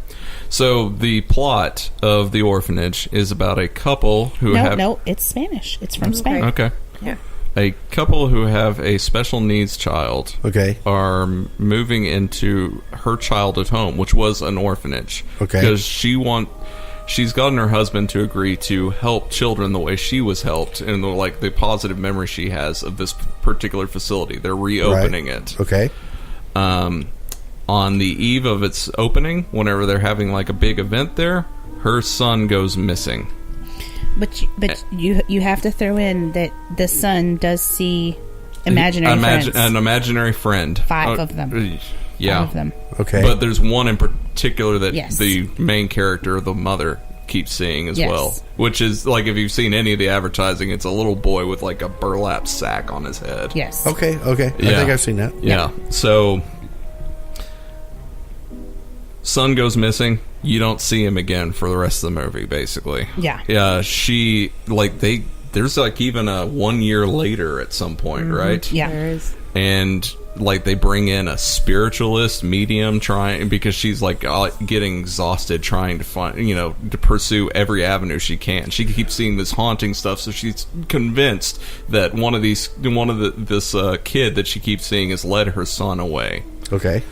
So the plot of The Orphanage is about a couple who have... No, it's Spanish. It's from Spain. Okay. Yeah. A couple who have a special needs child are moving into her childhood home, which was an orphanage. Okay. Because she's gotten her husband to agree to help children the way she was helped, and the positive memory she has of this particular facility. They're reopening it. Okay. On the eve of its opening, whenever they're having a big event there, her son goes missing. But you have to throw in that the son does see imaginary friends. An imaginary friend. 5 of them. Yeah. 5 of them. Okay. But there's one in particular that the main character, the mother, keeps seeing as well. Which is, if you've seen any of the advertising, it's a little boy with, a burlap sack on his head. Yes. Okay. I think I've seen that. Yeah. So, son goes missing. You don't see him again for the rest of the movie, basically. Yeah. Yeah, she, there's like even a 1 year later at some point, right? Yeah. There is. And like they bring in a spiritualist medium because she's like getting exhausted trying to find, to pursue every avenue she can. She keeps seeing this haunting stuff, so she's convinced that this kid that she keeps seeing has led her son away. Okay.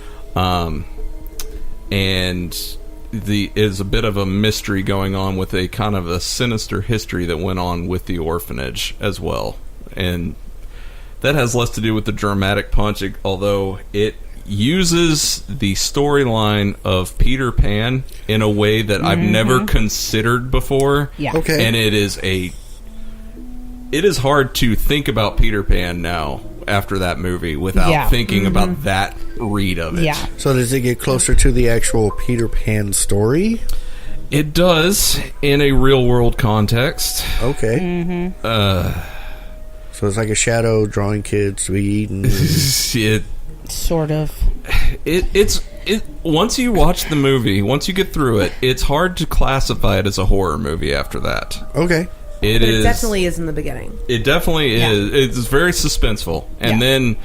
And is a bit of a mystery going on with a kind of a sinister history that went on with the orphanage as well. And that has less to do with the dramatic punch, although it uses the storyline of Peter Pan in a way that I've never considered before. Yeah. Okay. And it is hard to think about Peter Pan now after that movie without thinking about that read of it. Yeah. So does it get closer to the actual Peter Pan story? It does in a real world context. Okay. So it's like a shadow drawing kids to be eaten. Sort of. It's once you watch the movie, once you get through it, it's hard to classify it as a horror movie after that. Okay. It definitely is in the beginning. It definitely is. It's very suspenseful. And then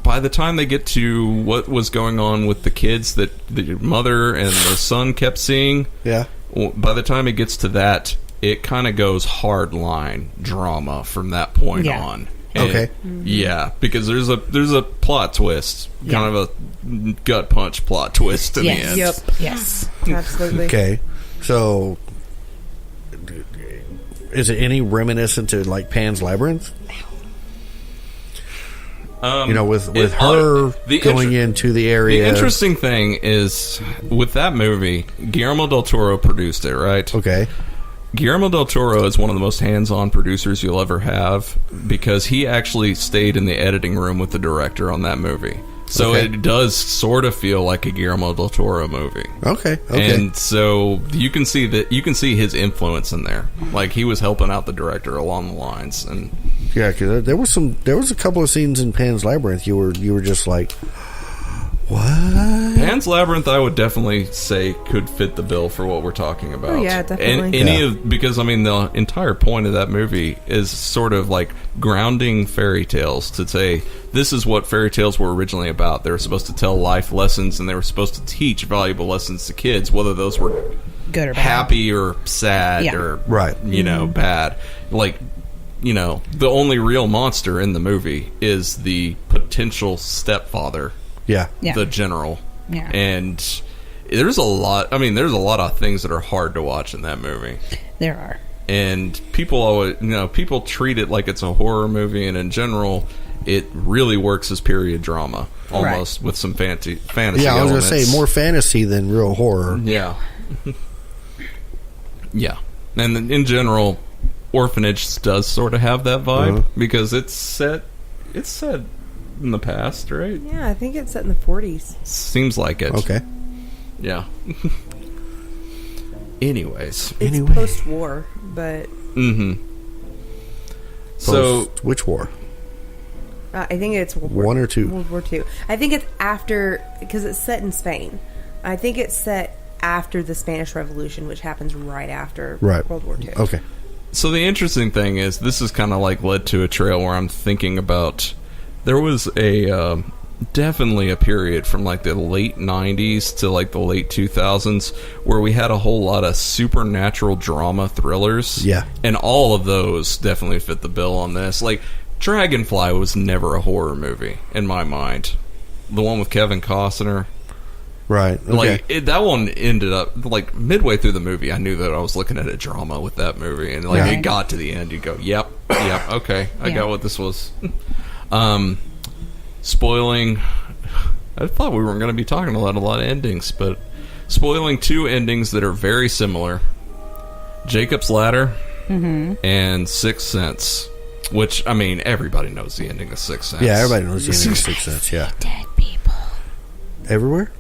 by the time they get to what was going on with the kids that the mother and the son kept seeing, by the time it gets to that, it kind of goes hardline drama from that point on. And okay. Yeah, because there's a plot twist, kind of a gut punch plot twist in the end. Yep. Yes. Absolutely. Okay. So is it any reminiscent to like Pan's Labyrinth? With her going into the area. The interesting thing is, with that movie, Guillermo del Toro produced it, right? Okay. Guillermo del Toro is one of the most hands-on producers you'll ever have because he actually stayed in the editing room with the director on that movie. So it does sort of feel like a Guillermo del Toro movie. Okay. And so you can see his influence in there. Like he was helping out the director along the lines, and yeah, because there was a couple of scenes in Pan's Labyrinth you were just like, what? Pan's Labyrinth, I would definitely say could fit the bill for what we're talking about. Oh, yeah, definitely. And because I mean the entire point of that movie is sort of like grounding fairy tales to say this is what fairy tales were originally about. They were supposed to tell life lessons and they were supposed to teach valuable lessons to kids, whether those were good or happy or sad or bad. Like, the only real monster in the movie is the potential stepfather. Yeah. The general. Yeah. And there's a lot of things that are hard to watch in that movie. There are. And people always, people treat it like it's a horror movie, and in general, it really works as period drama, almost, with some fantasy Yeah, I was going to say, more fantasy than real horror. Yeah. Yeah. And in general, Orphanage does sort of have that vibe, because it's set in the past, right? Yeah, I think it's set in the 40s. Seems like it. Okay. Yeah. Anyways. It's post-war, but... So... Which war? I think it's World War 1 or 2? World War II. I think it's after... Because it's set in Spain. I think it's set after the Spanish Revolution, which happens right after World War II. Okay. So the interesting thing is, this is kind of like led to a trail where I'm thinking about... There was a... definitely a period from like the late 90s to like the late 2000s where we had a whole lot of supernatural drama thrillers. Yeah. And all of those definitely fit the bill on this. Like, Dragonfly was never a horror movie in my mind. The one with Kevin Costner. Right. Okay. Like, that one ended up, like, midway through the movie, I knew that I was looking at a drama with that movie. And, like, it got to the end, you go, yep, okay, I got what this was. Spoiling, I thought we weren't going to be talking about a lot of endings, but spoiling two endings that are very similar: Jacob's Ladder and Sixth Sense. Which, I mean, everybody knows the ending of Sixth Sense. Yeah, everybody knows the ending of Sixth Sense. Yeah, dead people everywhere.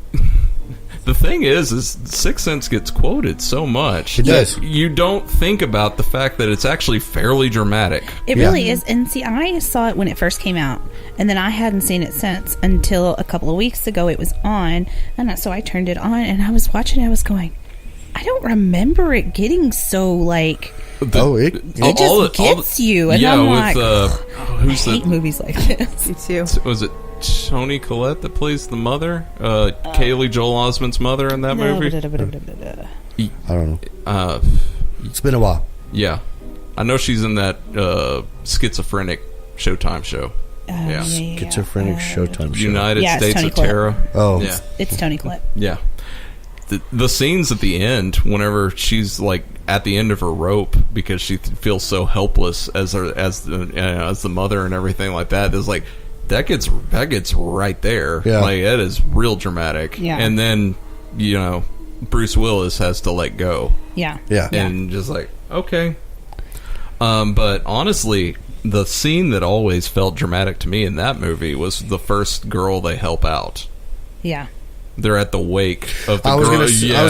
The thing is Sixth Sense gets quoted so much it does. That you don't think about the fact that it's actually fairly dramatic. It really is. And see, I saw it when it first came out, and then I hadn't seen it since until a couple of weeks ago. It was on, and so I turned it on, and I was watching it. I was going, I don't remember it getting so like It just gets you, and I'm like, who's I hate movies like this. Me too. Was it Toni Collette that plays the mother? Kaylee Joel Osment's mother in that movie? I don't know. It's been a while. Yeah. I know she's in that schizophrenic Showtime show. Yeah. Schizophrenic Showtime show. United States Toni of Collette. Terror. Oh. Yeah. It's Toni Collette. Yeah. The scenes at the end, whenever she's like at the end of her rope because she feels so helpless as the mother and everything like that, is like that gets right there. Yeah. Like that is real dramatic. Yeah. And then Bruce Willis has to let go. Yeah. Yeah. And just like, okay. But honestly, the scene that always felt dramatic to me in that movie was the first girl they help out. Yeah. They're at the wake of the girl. I was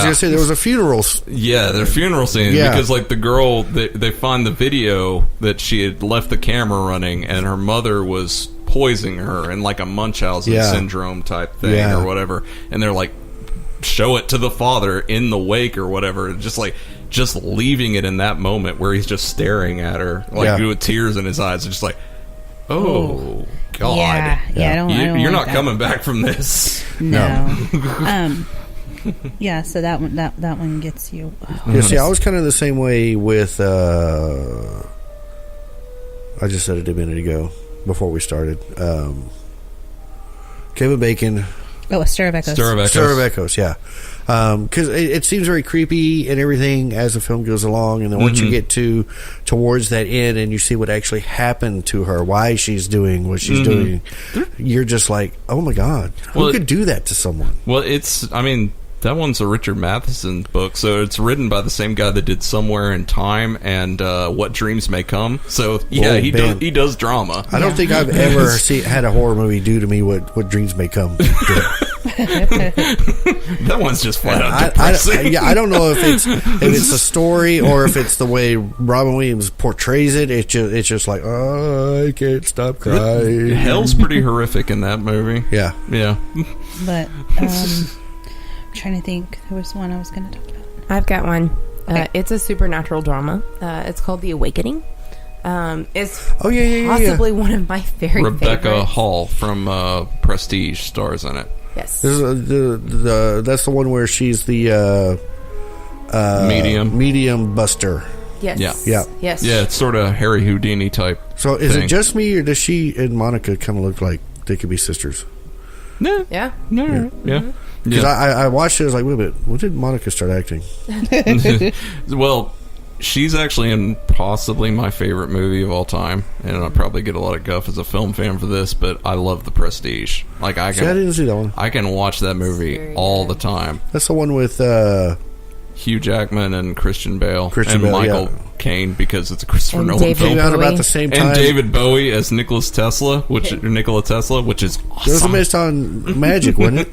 gonna say there was a funeral. Yeah, their funeral scene. Yeah. Because like the girl, they find the video that she had left the camera running, and her mother was poisoning her in like a Munchausen syndrome type thing or whatever. And they're like, show it to the father in the wake or whatever. Just leaving it in that moment where he's just staring at her like with tears in his eyes, just like, oh God, yeah. You're like not coming back from this. No. Yeah. So that one gets you. Yeah. See, I was kind of the same way with. I just said it a minute ago before we started. Kevin Bacon. Oh, a Stir of Echoes. Stir of Echoes, yeah. Because it seems very creepy and everything as the film goes along, and then once you get towards that end and you see what actually happened to her, why she's doing what she's doing, you're just like, oh my God, who could do that to someone? Well, that one's a Richard Matheson book, so it's written by the same guy that did Somewhere in Time and What Dreams May Come. So yeah, he does drama. I don't think I've ever had a horror movie do to me what Dreams May Come did. That one's just flat out depressing. I don't know if it's a story or if it's the way Robin Williams portrays it. It's just like, oh, I can't stop crying. Hell's pretty horrific in that movie. Yeah. But I'm trying to think. There was one I was going to talk about. I've got one. Okay. It's a supernatural drama. It's called The Awakening. It's possibly one of my very Rebecca favorites. Hall from Prestige stars in it. Yes. This is that's the one where she's the medium buster. Yes. Yeah. Yes. Yeah, it's sort of Harry Houdini type. So is thing. it just me, or does she and Monica kind of look like they could be sisters? No. Yeah. No. Yeah. Because I watched it, I was like, wait a minute, when did Monica start acting? Well, she's actually in possibly my favorite movie of all time, and I'll probably get a lot of guff as a film fan for this, but I love The Prestige. Like I didn't see that one. I can watch that movie all the time. That's the one with Hugh Jackman and Christian Bale and Michael Caine, because it's a Christopher Nolan David film. Came out about the same time. And David Bowie as Nikola Tesla, which is awesome. It was based on magic, wasn't it?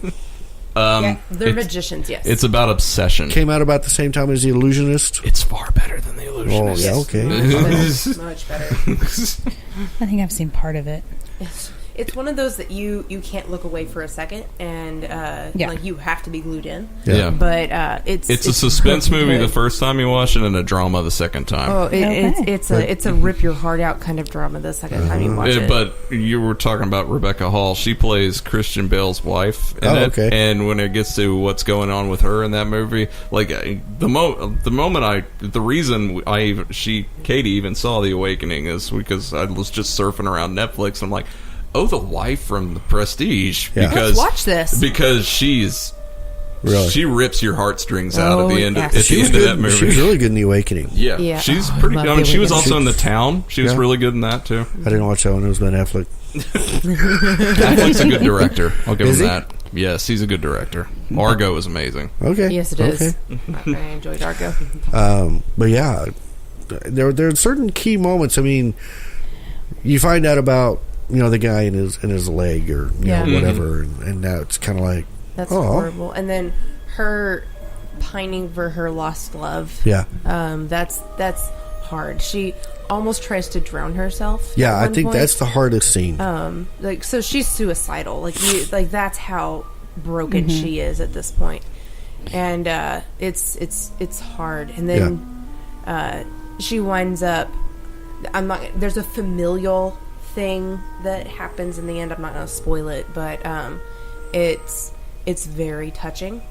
They're magicians, yes. It's about obsession. Came out about the same time as The Illusionist. It's far better than The Illusionist. Oh, yeah, okay. Much better. I think I've seen part of it. It's one of those that you can't look away for a second, and like you have to be glued in. Yeah. But it's a suspense really movie good. the first time you watch it, and a drama the second time. Oh, it's a rip your heart out kind of drama the second time you watch it. But you were talking about Rebecca Hall. She plays Christian Bale's wife in it. Okay. And when it gets to what's going on with her in that movie, like the reason Katie even saw The Awakening is because I was just surfing around Netflix. I'm like, oh, the wife from The Prestige. Yeah. Because Let's watch this. because she's. Really? She rips your heartstrings out at the end yeah. of that movie. She was really good in The Awakening. Yeah. She's Oh, pretty. love I mean, The she was Awakening. also in The Town. She was Yeah. really good in that too. I didn't watch that one. It was Ben Affleck. Affleck's a good director. I'll give Is him he? that. Yes, he's a good director. Argo is amazing. Okay. Yes, it is. Okay. I enjoyed Argo. But yeah, there are certain key moments. I mean, you find out about the guy in his leg or whatever, and now it's kind of like That's oh. horrible. And then her pining for her lost love. Yeah. That's hard. She almost tries to drown herself. Yeah, at I one think point. that's the hardest scene. So she's suicidal. Like that's how broken she is at this point. And it's hard. And then she winds up. There's a familial thing that happens in the end. I'm not going to spoil it, but it's very touching.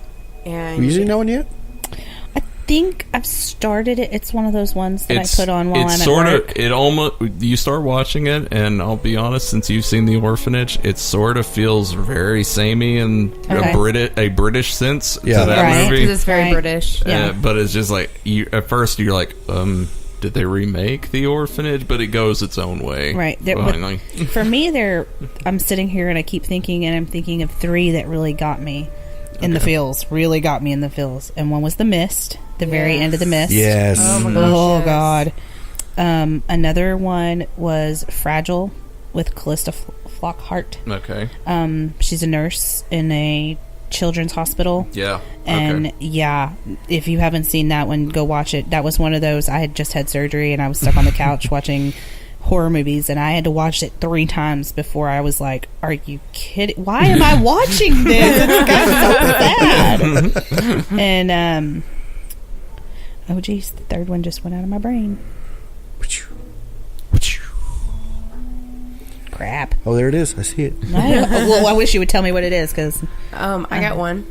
And Have you seen that one yet? I think I've started it. It's one of those ones that I put on while I'm at work. It almost, you start watching it, and I'll be honest, since you've seen The Orphanage, it sort of feels very samey in a British sense to that movie. Because it's very British. Yeah. But it's just like, at first you're like, did they remake The Orphanage? But it goes its own way. Right. For me, I'm sitting here and I keep thinking, and I'm thinking of three that really got me in the feels. Really got me in the feels. And one was The Mist, the very end of The Mist. Yes. Oh my gosh. God. Another one was Fragile with Callista Flockhart. Okay. She's a nurse in a children's hospital. Yeah. And if you haven't seen that one, go watch it. That was one of those. I had just had surgery and I was stuck on the couch watching horror movies, and I had to watch it 3 times before I was like, are you kidding? Why am I watching this? It's got so sad. And oh geez, the third one just went out of my brain. Crap. Oh, there it is. I see it. Well, I wish you would tell me what it is, because I got one.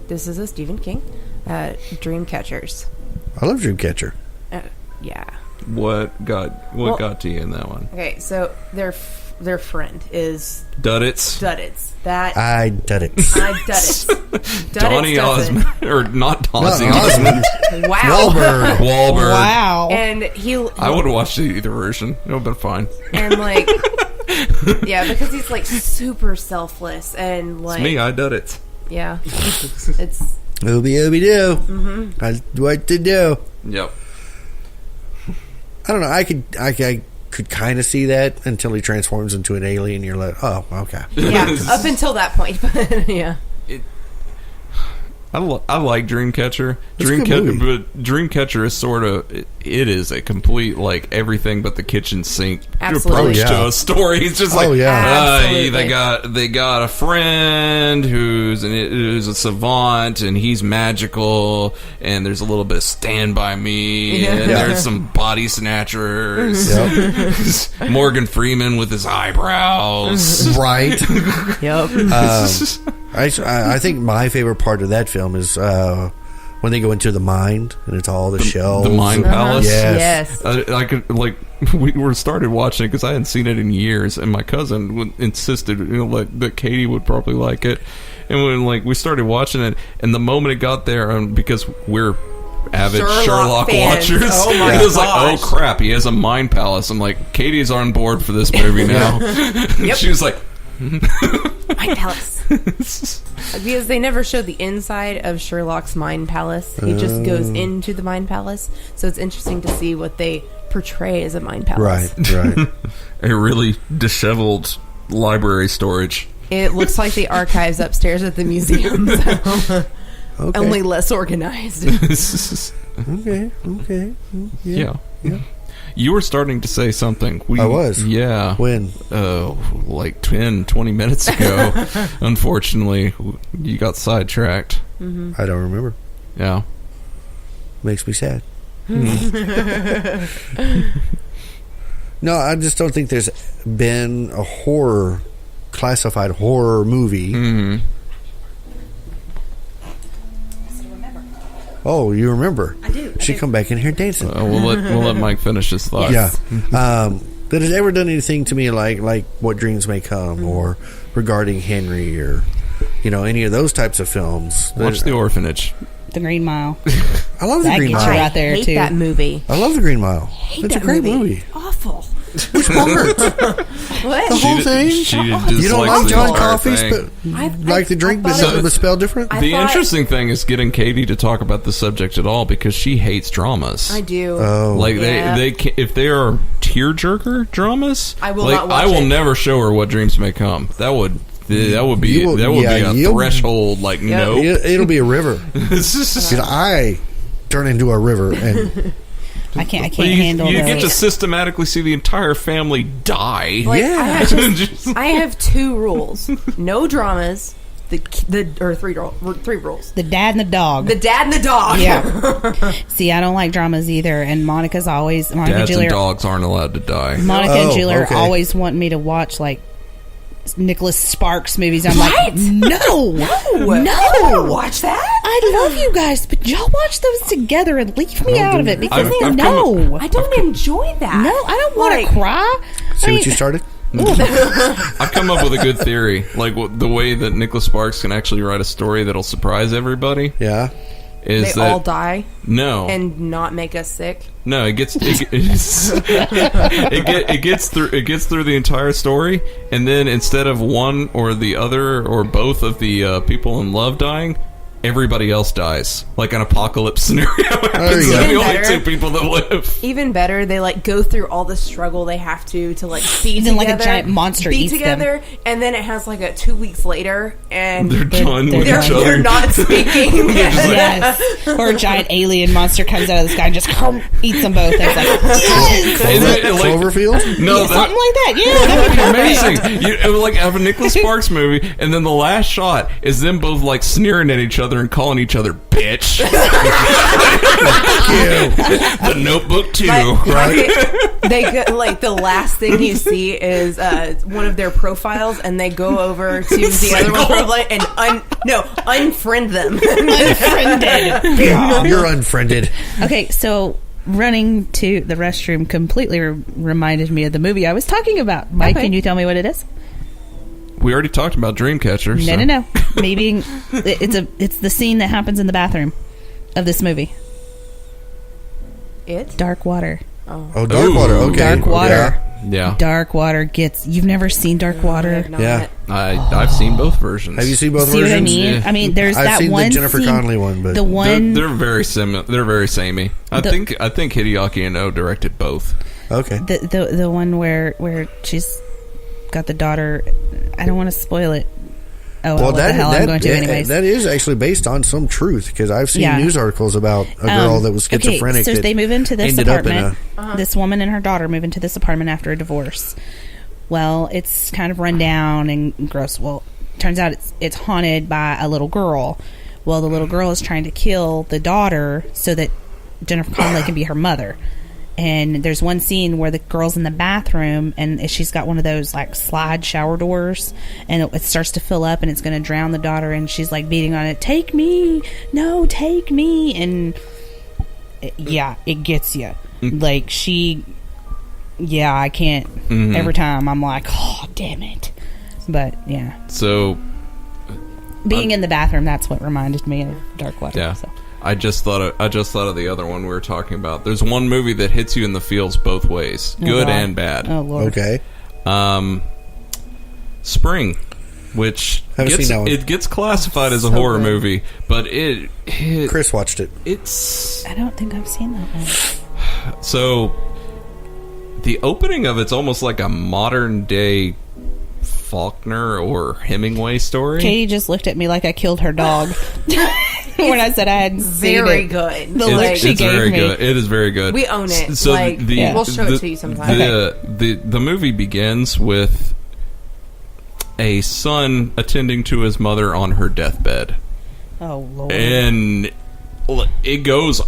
This is a Stephen King. Dreamcatchers. I love Dreamcatcher. Yeah. What got to you in that one? Okay, so their friend is Duddits. That I did it. Donny Osmond, or not Donny Osmond. Wow. Wahlberg. wow. And I would have watched either version. It would have been fine. And like, yeah, because he's like super selfless and like. It's me. I did it. Yeah. It's. Ooby doo. Mm-hmm. I what to do. Yep. I don't know. I could kind of see that until he transforms into an alien. You're like, oh, okay. Yeah, up until that point, but yeah. I like Dreamcatcher. Dreamcatcher is sort of it is a complete like everything but the kitchen sink approach to a story. It's just like they got a friend who's a savant and he's magical, and there's a little bit of Stand By Me, and there's some body snatchers. Morgan Freeman with his eyebrows, right? Yep. I think my favorite part of that film is when they go into the mind and it's all the shells. The Mind Palace. Yes. I could we were started watching it because I hadn't seen it in years, and my cousin insisted, that Katie would probably like it, and when we started watching it, and the moment it got there, because we're avid Sherlock watchers, it was like, oh crap, he has a mind palace. I'm like, Katie's on board for this movie now. She was like, Mind Palace. Because they never show the inside of Sherlock's Mind Palace. He just goes into the Mind Palace. So it's interesting to see what they portray as a Mind Palace. Right. A really disheveled library storage. It looks like the archives upstairs at the museum. So only less organized. Okay. Yeah. You were starting to say something. I was. Yeah. When? Like 10, 20 minutes ago. Unfortunately, you got sidetracked. Mm-hmm. I don't remember. Yeah. Makes me sad. No, I just don't think there's been a classified horror movie. Mm-hmm. Oh, you remember? I do. She come back in here dancing. We'll let Mike finish his thought. Yeah. That has ever done anything to me like What Dreams May Come or regarding Henry or any of those types of films. Watch The Orphanage. The Green Mile. I love The Green Mile. That gets you out there, I hate too. that movie. I love The Green Mile. It's a great movie. Awful. Which part? What? The whole thing? You don't like John Coffey's, but like the drink, but spelled different? The interesting thing is getting Katie to talk about the subject at all, because she hates dramas. I do. Oh. They if they are tearjerker dramas, I will not watch I will it. never show her What Dreams May Come. That would be a threshold. Like, no, it'll be a river. I turn into a river, and I can't handle you those. get to systematically see the entire family die. I have 2 rules: no dramas or three rules. The dad and the dog. The dad and the dog. Yeah. See, I don't like dramas either, and Monica Dads and Julie and dogs aren't allowed to die. Monica and Julie are okay. always wanting me to watch like Nicholas Sparks movies. I'm What? like, no. I don't watch that. I love you guys, but y'all watch those together and leave me out of it because I've no. I don't enjoy that. No, I don't want to Like, cry. See what you started? I've come up with a good theory, like the way that Nicholas Sparks can actually write a story that'll surprise everybody. Yeah. Is They that all die no and not make us sick. no? It gets it gets through the entire story, and then instead of one or the other or both of the people in love dying, everybody else dies. Like an apocalypse scenario happens. you go. They're the Even only better. two people that live. Even better, they like go through all the struggle they have to like be And then, together, like, a giant monster be eats them. together, and then it has like a 2 weeks later, and They're done with they're, each other. they're not speaking. Yes. Or a giant alien monster comes out of the sky and just eats them both. And it's like, yes! And then, like, Cloverfield? no, Something like that. Yeah, that'd be perfect. amazing. You like have a Nicholas Sparks movie, and then the last shot is them both like sneering at each other and calling each other bitch. The Notebook 2. They go, like the last thing you see is one of their profiles, and they go over to the other one's profile and unfriend them. Unfriended. You're unfriended. Okay, so running to the restroom completely reminded me of the movie I was talking about. Mike, Okay. can you tell me what it is? We already talked about Dreamcatcher. so- No. Maybe it's the scene that happens in the bathroom of this movie. It? Dark Water. Oh, Dark Water. Okay. Dark Water. Yeah, Dark Water gets. You've never seen Dark Water? Yeah. I've seen both versions. Have you seen both See versions? what I mean? Yeah. I mean, there's I've that seen one the Jennifer scene, Connelly one, but the one. They're very similar. They're very samey. I think Hideaki Anno directed both. okay. The one where she's got the daughter. I don't want to spoil it. Oh, well, what the hell? I'm going to anyways. That is actually based on some truth because I've seen Yeah. news articles about a girl that was schizophrenic. Okay, so that they move into this ended up in apartment. This woman and her daughter move into this apartment after a divorce. Well, it's kind of run down and gross. Well, turns out it's haunted by a little girl. Well, the little girl is trying to kill the daughter so that Jennifer Connelly can be her mother. And there's one scene where the girl's in the bathroom and she's got one of those like slide shower doors, and it starts to fill up and it's going to drown the daughter, and she's like beating on it, take me, no, take me. And it gets you. Like I can't. Every time I'm like, oh, damn it. But yeah. So Being in the bathroom, that's what reminded me of Dark Water. yeah. So. I just thought of the other one we were talking about. There's one movie that hits you in the feels both ways, good God. and bad. Oh, Lord. Okay. Spring, which Haven't seen that one. it gets classified as a So horror good. movie, but Chris watched it. it's I don't think I've seen that one. so the opening of it's almost like a modern day Faulkner or Hemingway story. Katie just looked at me like I killed her dog when I said I hadn't seen Very it. good. The look she It's gave very me. good. It is very good. We own it. So Like, we'll show it to you sometime. The movie begins with a son attending to his mother on her deathbed, Oh, Lord. and it goes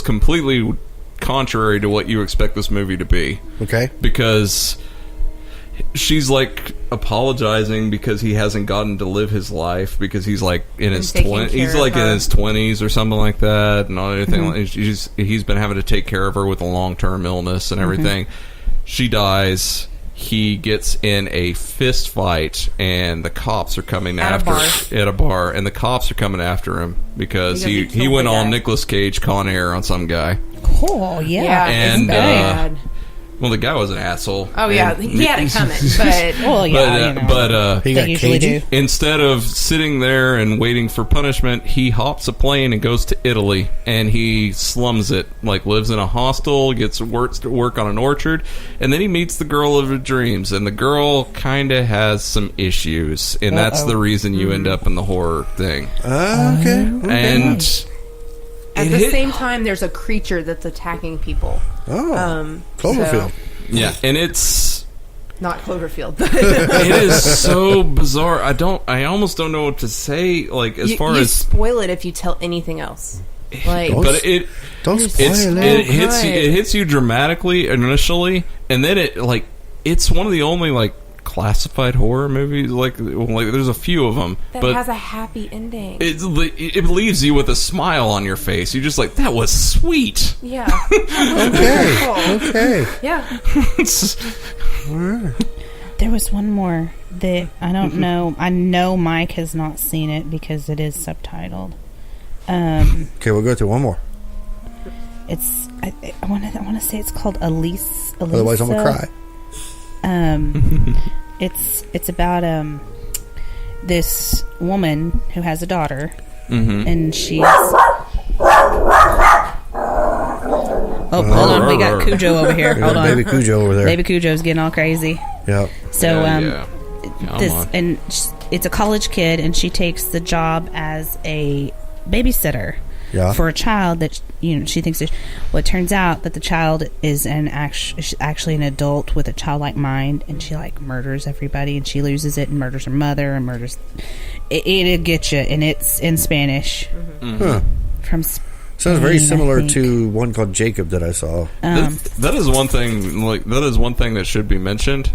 completely contrary to what you expect this movie to be, Okay. because she's like apologizing because he hasn't gotten to live his life because he's like in his taking 20s. care He's of like in her. his 20s or something like that, and everything. He's been having to take care of her with a long-term illness and everything. She dies. He gets in a fist fight, and the cops are coming At a after at a bar, and the cops are coming after him because Because he he killed went the all guy. Nicolas Cage Con Air on some guy. Oh, yeah. Yeah, And, it's bad. Well, the guy was an asshole. Oh yeah, And- he had it coming, but Well, yeah, but He they got usually cagey? do. instead of sitting there and waiting for punishment, he hops a plane and goes to Italy, and he slums it, like lives in a hostel, gets work on an orchard, and then he meets the girl of his dreams, and the girl kind of has some issues, and that's the reason you end up in the horror thing. Okay. And at it the hit- same time, there's a creature that's attacking people. Oh. Cloverfield. yeah, and it's Not Cloverfield. It is so bizarre. I almost don't know what to say. Like as far you as spoil it if you tell anything else. Like, Don't spoil it. It hits you dramatically initially, and then it's one of the only like classified horror movies. Like there's a few of them that but has a happy ending. It leaves you with a smile on your face. You're just like, that was sweet. Yeah. Okay. Yeah. There was one more that I don't know. I know Mike has not seen it because it is subtitled. Okay, we'll go through one more. It's I want to say it's called Elise. Otherwise, I'm gonna cry. It's about this woman who has a daughter, and she's. Oh, hold on, we got Cujo over here. Hold on, baby Cujo over there. Baby Cujo's getting all crazy. Yeah. So on. and it's a college kid, and she takes the job as a babysitter for a child that she thinks is. Well, it turns out that the child is actually an adult with a childlike mind, and she like murders everybody, and she loses it and murders her mother and murders. It'll get you, and it's in Spanish. From sounds very similar to one called Jacob that I saw. That is one thing. That is one thing that should be mentioned.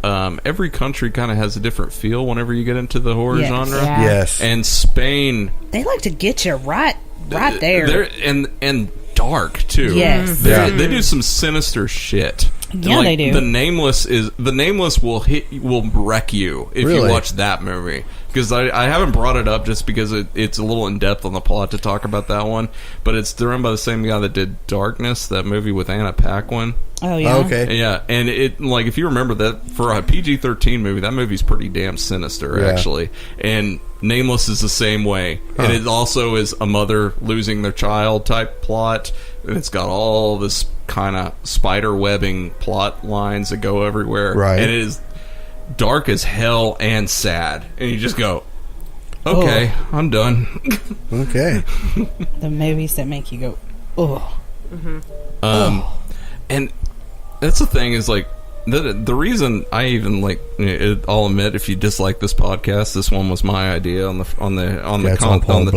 Every country kind of has a different feel whenever you get into the horror genre. Yeah. Yes. And Spain, they like to get you right there. And dark too. Yes. They do some sinister shit. Yeah, they do. The Nameless will wreck you if you watch that movie. Because I haven't brought it up just because it's a little in depth on the plot to talk about that one. But it's run by the same guy that did Darkness, that movie with Anna Paquin. Oh yeah. Okay. Yeah, and if you remember that for a PG-13 movie, that movie's pretty damn sinister actually. And Nameless is the same way, and it also is a mother losing their child type plot. And it's got all this kind of spider webbing plot lines that go everywhere, right? And it is dark as hell and sad, and you just go, okay, I'm done. Okay. The movies that make you go, oh. And that's the thing is like the reason I even like I'll admit, if you dislike this podcast, this one was my idea on the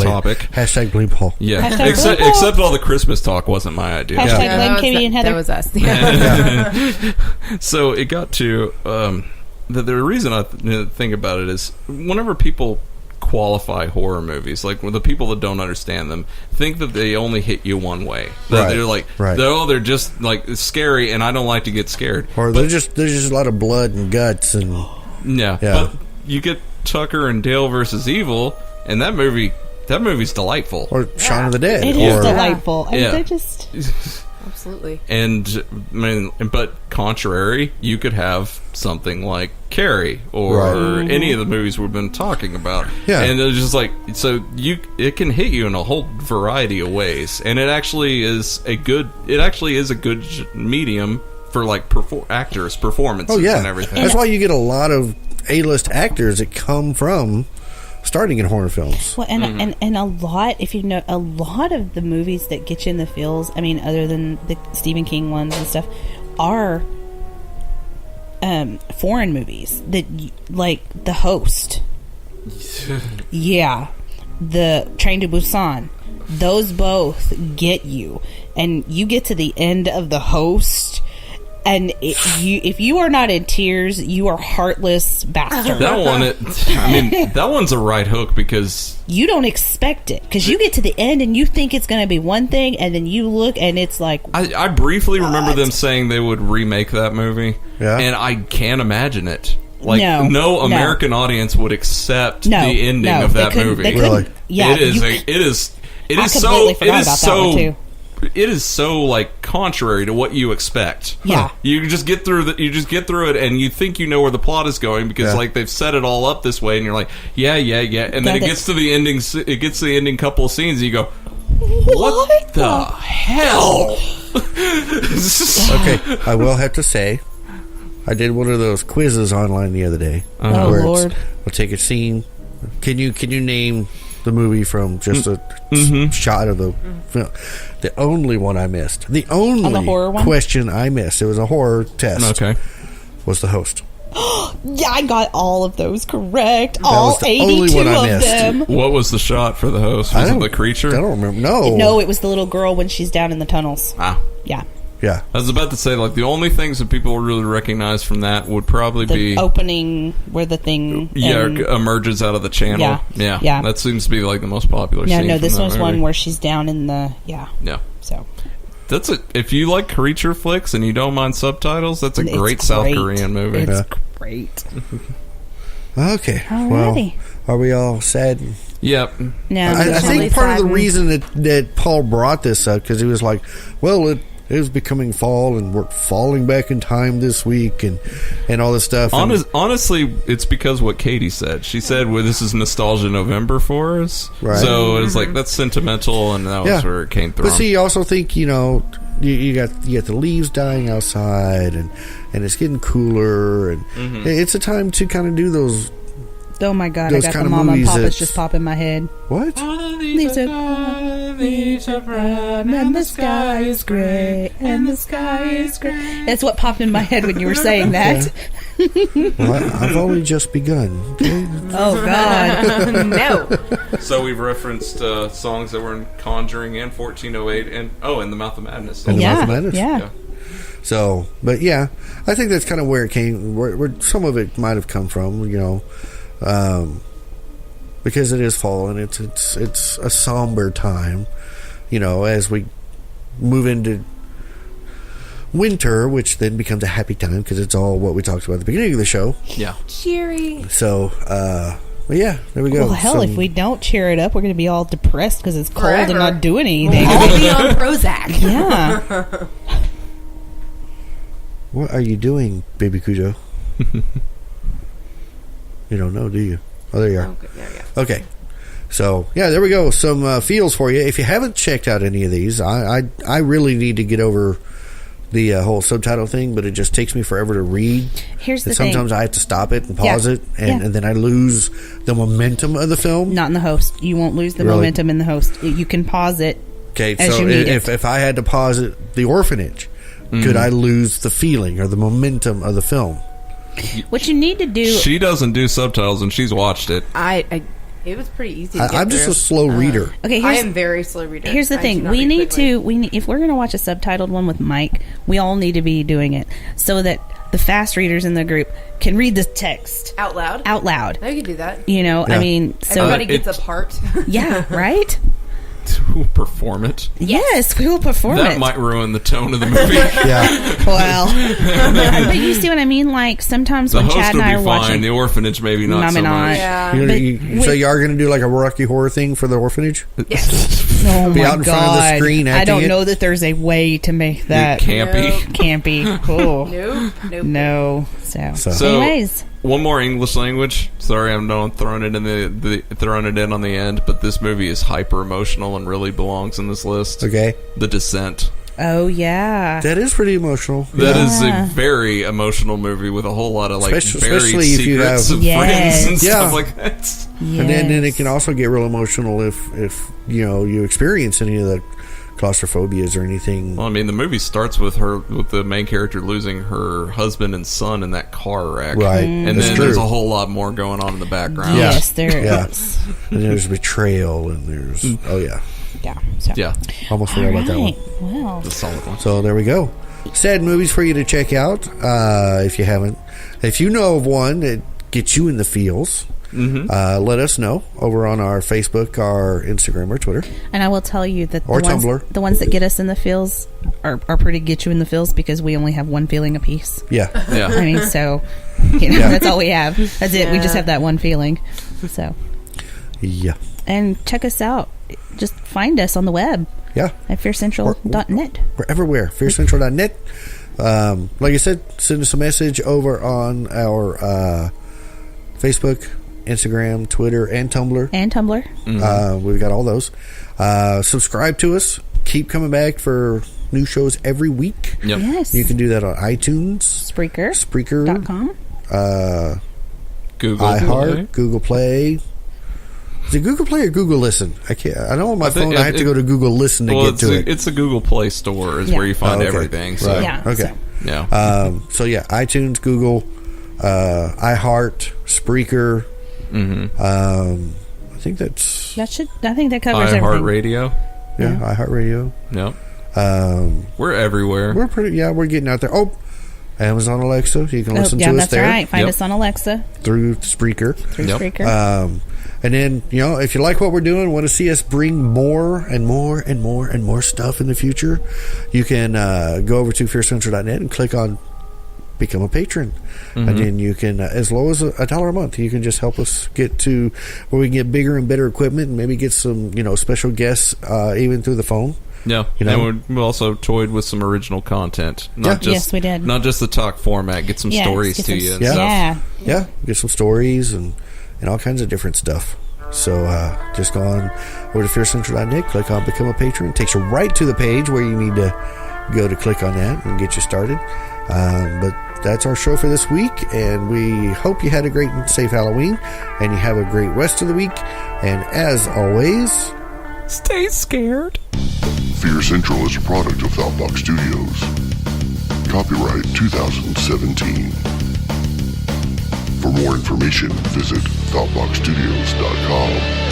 topic. Hashtag blame Paul. Yeah, Hashtag except all the Christmas talk wasn't my idea. Hashtag blame Katie and Heather. That was us. Yeah. So it got to the reason I think about it is whenever people qualify horror movies, like the people that don't understand them think that they only hit you one way. That they're like, they're just like scary, and I don't like to get scared. Or there's just a lot of blood and guts and yeah. But you get Tucker and Dale versus Evil, and that movie's delightful. Or Shaun of the Dead. It is delightful. And they're just absolutely. And I mean, but contrary, you could have something like Carrie or any of the movies we've been talking about. Yeah. And it's just like, so it can hit you in a whole variety of ways, and it actually is a good medium for like actors' performances and everything. That's why you get a lot of A-list actors that come from starting in horror films. well, and a lot, if you know, a lot of the movies that get you in the feels, I mean, other than the Stephen King ones and stuff, are foreign movies that like The Host. Yeah, the Train to Busan. Those both get you, and you get to the end of The Host, and if you are not in tears, you are heartless bastard. That one's a right hook because you don't expect it, because you get to the end and you think it's going to be one thing, and then you look and it's like, I briefly remember them saying they would remake that movie, and I can't imagine it. Like no American audience would accept the ending of that movie. Really? Yeah, it is so like contrary to what you expect. Yeah. You just get through it, and you think you know where the plot is going because like they've set it all up this way, and you're like, yeah, and then it gets to the ending. It gets to the ending couple of scenes, and you go, what the hell? Okay, I will have to say, I did one of those quizzes online the other day. Oh Lord! We'll take a scene. Can you name the movie from just a shot of the film? The only one I missed. The only horror one? question I missed. It was a horror test. Okay. was the host. Yeah, I got all of those correct. was All the only 82 one I of missed. them. What was the shot for the host? Was it the creature? I don't remember. No. No, it was the little girl when she's down in the tunnels. Ah. Yeah. Yeah. I was about to say, like, the only things that people would really recognize from that would probably The be... opening where the thing... emerges out of the channel. Yeah. That seems to be, like, the most popular Yeah, scene no, from this that was movie. one where she's down in the... Yeah. Yeah. So... That's it. If you like creature flicks and you don't mind subtitles, that's a great South Korean movie. It's great. Okay. Alrighty. Well, are we all sad? Yep. No, I think really part of the saddened. reason that Paul brought this up, because he was like, well, it is becoming fall and we're falling back in time this week and all this stuff. Honestly, it's because what Katie said. She said, well, this is Nostalgia November for us. Right. So it's like, that's sentimental, and that was where it came from. But see, you also think, you got the leaves dying outside and it's getting cooler and it's a time to kind of do those. Oh my God, I those got kind the of Mama and movies Papa's that's- just pop in my head. What? Leaves are gone, leaves are brown, and the sky is gray, and the sky is gray. That's what popped in my head when you were saying that. Well, I've only just begun. Okay? Oh God. No. So we've referenced songs that were in Conjuring and 1408 and in The Mouth of Madness. And The Yeah, Mouth of Madness? yeah. So, but yeah, I think that's kind of where it came, where some of it might have come from, because it is fall and it's a somber time, as we move into winter, which then becomes a happy time because it's all what we talked about at the beginning of the show. Yeah. Cheery. So, but yeah, there we go. Well, hell, if we don't cheer it up, we're going to be all depressed because it's cold Forever. and not doing anything. I'll be on Prozac. Yeah. What are you doing, Baby Cujo? You don't know, do you? Oh, there you are. Okay, there we go. Okay. So, yeah, there we go. Some feels for you. If you haven't checked out any of these, I really need to get over the whole subtitle thing, but it just takes me forever to read. Here's the And thing. sometimes I have to stop it and pause Yeah. it, and then I lose the momentum of the film. Not in the host. You won't lose the Really? momentum in the host. You can pause it. Okay, as so you need if I had to pause it, The Orphanage, could I lose the feeling or the momentum of the film? What you need to do... She doesn't do subtitles, and she's watched it. It was pretty easy to get I'm just through. a slow reader. Okay, I here's, am very slow reader. here's the I do thing. not We read need quickly. to... if we're going to watch a subtitled one with Mike, we all need to be doing it so that the fast readers in the group can read the text Out loud? out loud. I could do that. Yeah. I mean, so... Everybody gets it- a part. Yeah, right? To perform it. Yes, we will perform That it. might ruin the tone of the movie. Yeah. Well, but you see what I mean? Like, sometimes The when host Chad will and I be are fine. watching... The orphanage, maybe not Maybe so not. much. Yeah. So you are going to do like a Rocky Horror thing for The Orphanage? Yes. Oh Be my out in God. front of the screen I acting don't it? know that there's a way to make that Campy. Nope. campy. Oh. Nope. No. So, So, anyways. one more English language. Sorry, I'm not throwing it in throwing it in on the end, but this movie is hyper emotional and really belongs in this list. Okay. The Descent. Oh, yeah. That is pretty emotional. That is Yeah. a very emotional movie with a whole lot of like Especially buried if you secrets have- of Yes. friends and Yeah. stuff like that. And then it can also get real emotional if you experience any of the claustrophobias or anything. Well, I mean, the movie starts with the main character losing her husband and son in that car wreck, Right. And That's then true. there's a whole lot more going on in the background. Yeah. Yes, there Yeah. is. And there's betrayal and there's Yeah. So. Yeah, almost forgot about that one. Right. Well, the solid one. So there we go. Sad movies for you to check out if you haven't. If you know of one that gets you in the feels, let us know over on our Facebook, our Instagram, or Twitter. and I will tell you that Or the Tumblr. the ones that get us in the feels are pretty get you in the feels because we only have one feeling apiece. Yeah. Yeah, I mean, so, Yeah. that's all we have. That's it. We just have that one feeling. So, Yeah. and check us out. Just find us on the web Yeah. at fearcentral.net. We're everywhere. fearcentral.net. Like I said, send us a message over on our Facebook, Instagram, Twitter, and Tumblr. And Tumblr. We've got all those. Subscribe to us. Keep coming back for new shows every week. yep. Yes. You can do that on iTunes, Spreaker.com. Spreaker, Google iHeart, Play. Google Play. Is it Google Play or Google Listen? I can't. I know on my think phone I have to go to Google Listen to Well, get to it. it's a Google Play Store is Yeah. where you find Oh, okay. everything. So Right. Yeah. Okay. So, Yeah. So yeah, iTunes, Google, iHeart, Spreaker. I think that's I think that covers everything. iHeartRadio. yeah, iHeartRadio. Yep. We're everywhere. We're getting out there. Oh, Amazon Alexa, you can listen to us that's there. right. Find us on Alexa through Spreaker. Spreaker. And then, if you like what we're doing, want to see us bring more and more and more and more stuff in the future, you can go over to fearcentral.net and click on Become a Patron. And then you can, as low as $1 a month, you can just help us get to where we can get bigger and better equipment and maybe get some, special guests even through the phone. Yeah, and we also toyed with some original content. Yes, we did. Not just the talk format. Get some stories to you. And stuff. Yeah, get some stories and all kinds of different stuff. So just go on over to fearcentral.net, click on Become a Patron. It takes you right to the page where you need to go to click on that and get you started. But that's our show for this week, and we hope you had a great and safe Halloween, and you have a great rest of the week. And as always, stay scared. Fear Central is a product of Thoughtbox Studios. Copyright 2017. For more information, visit thoughtboxstudios.com.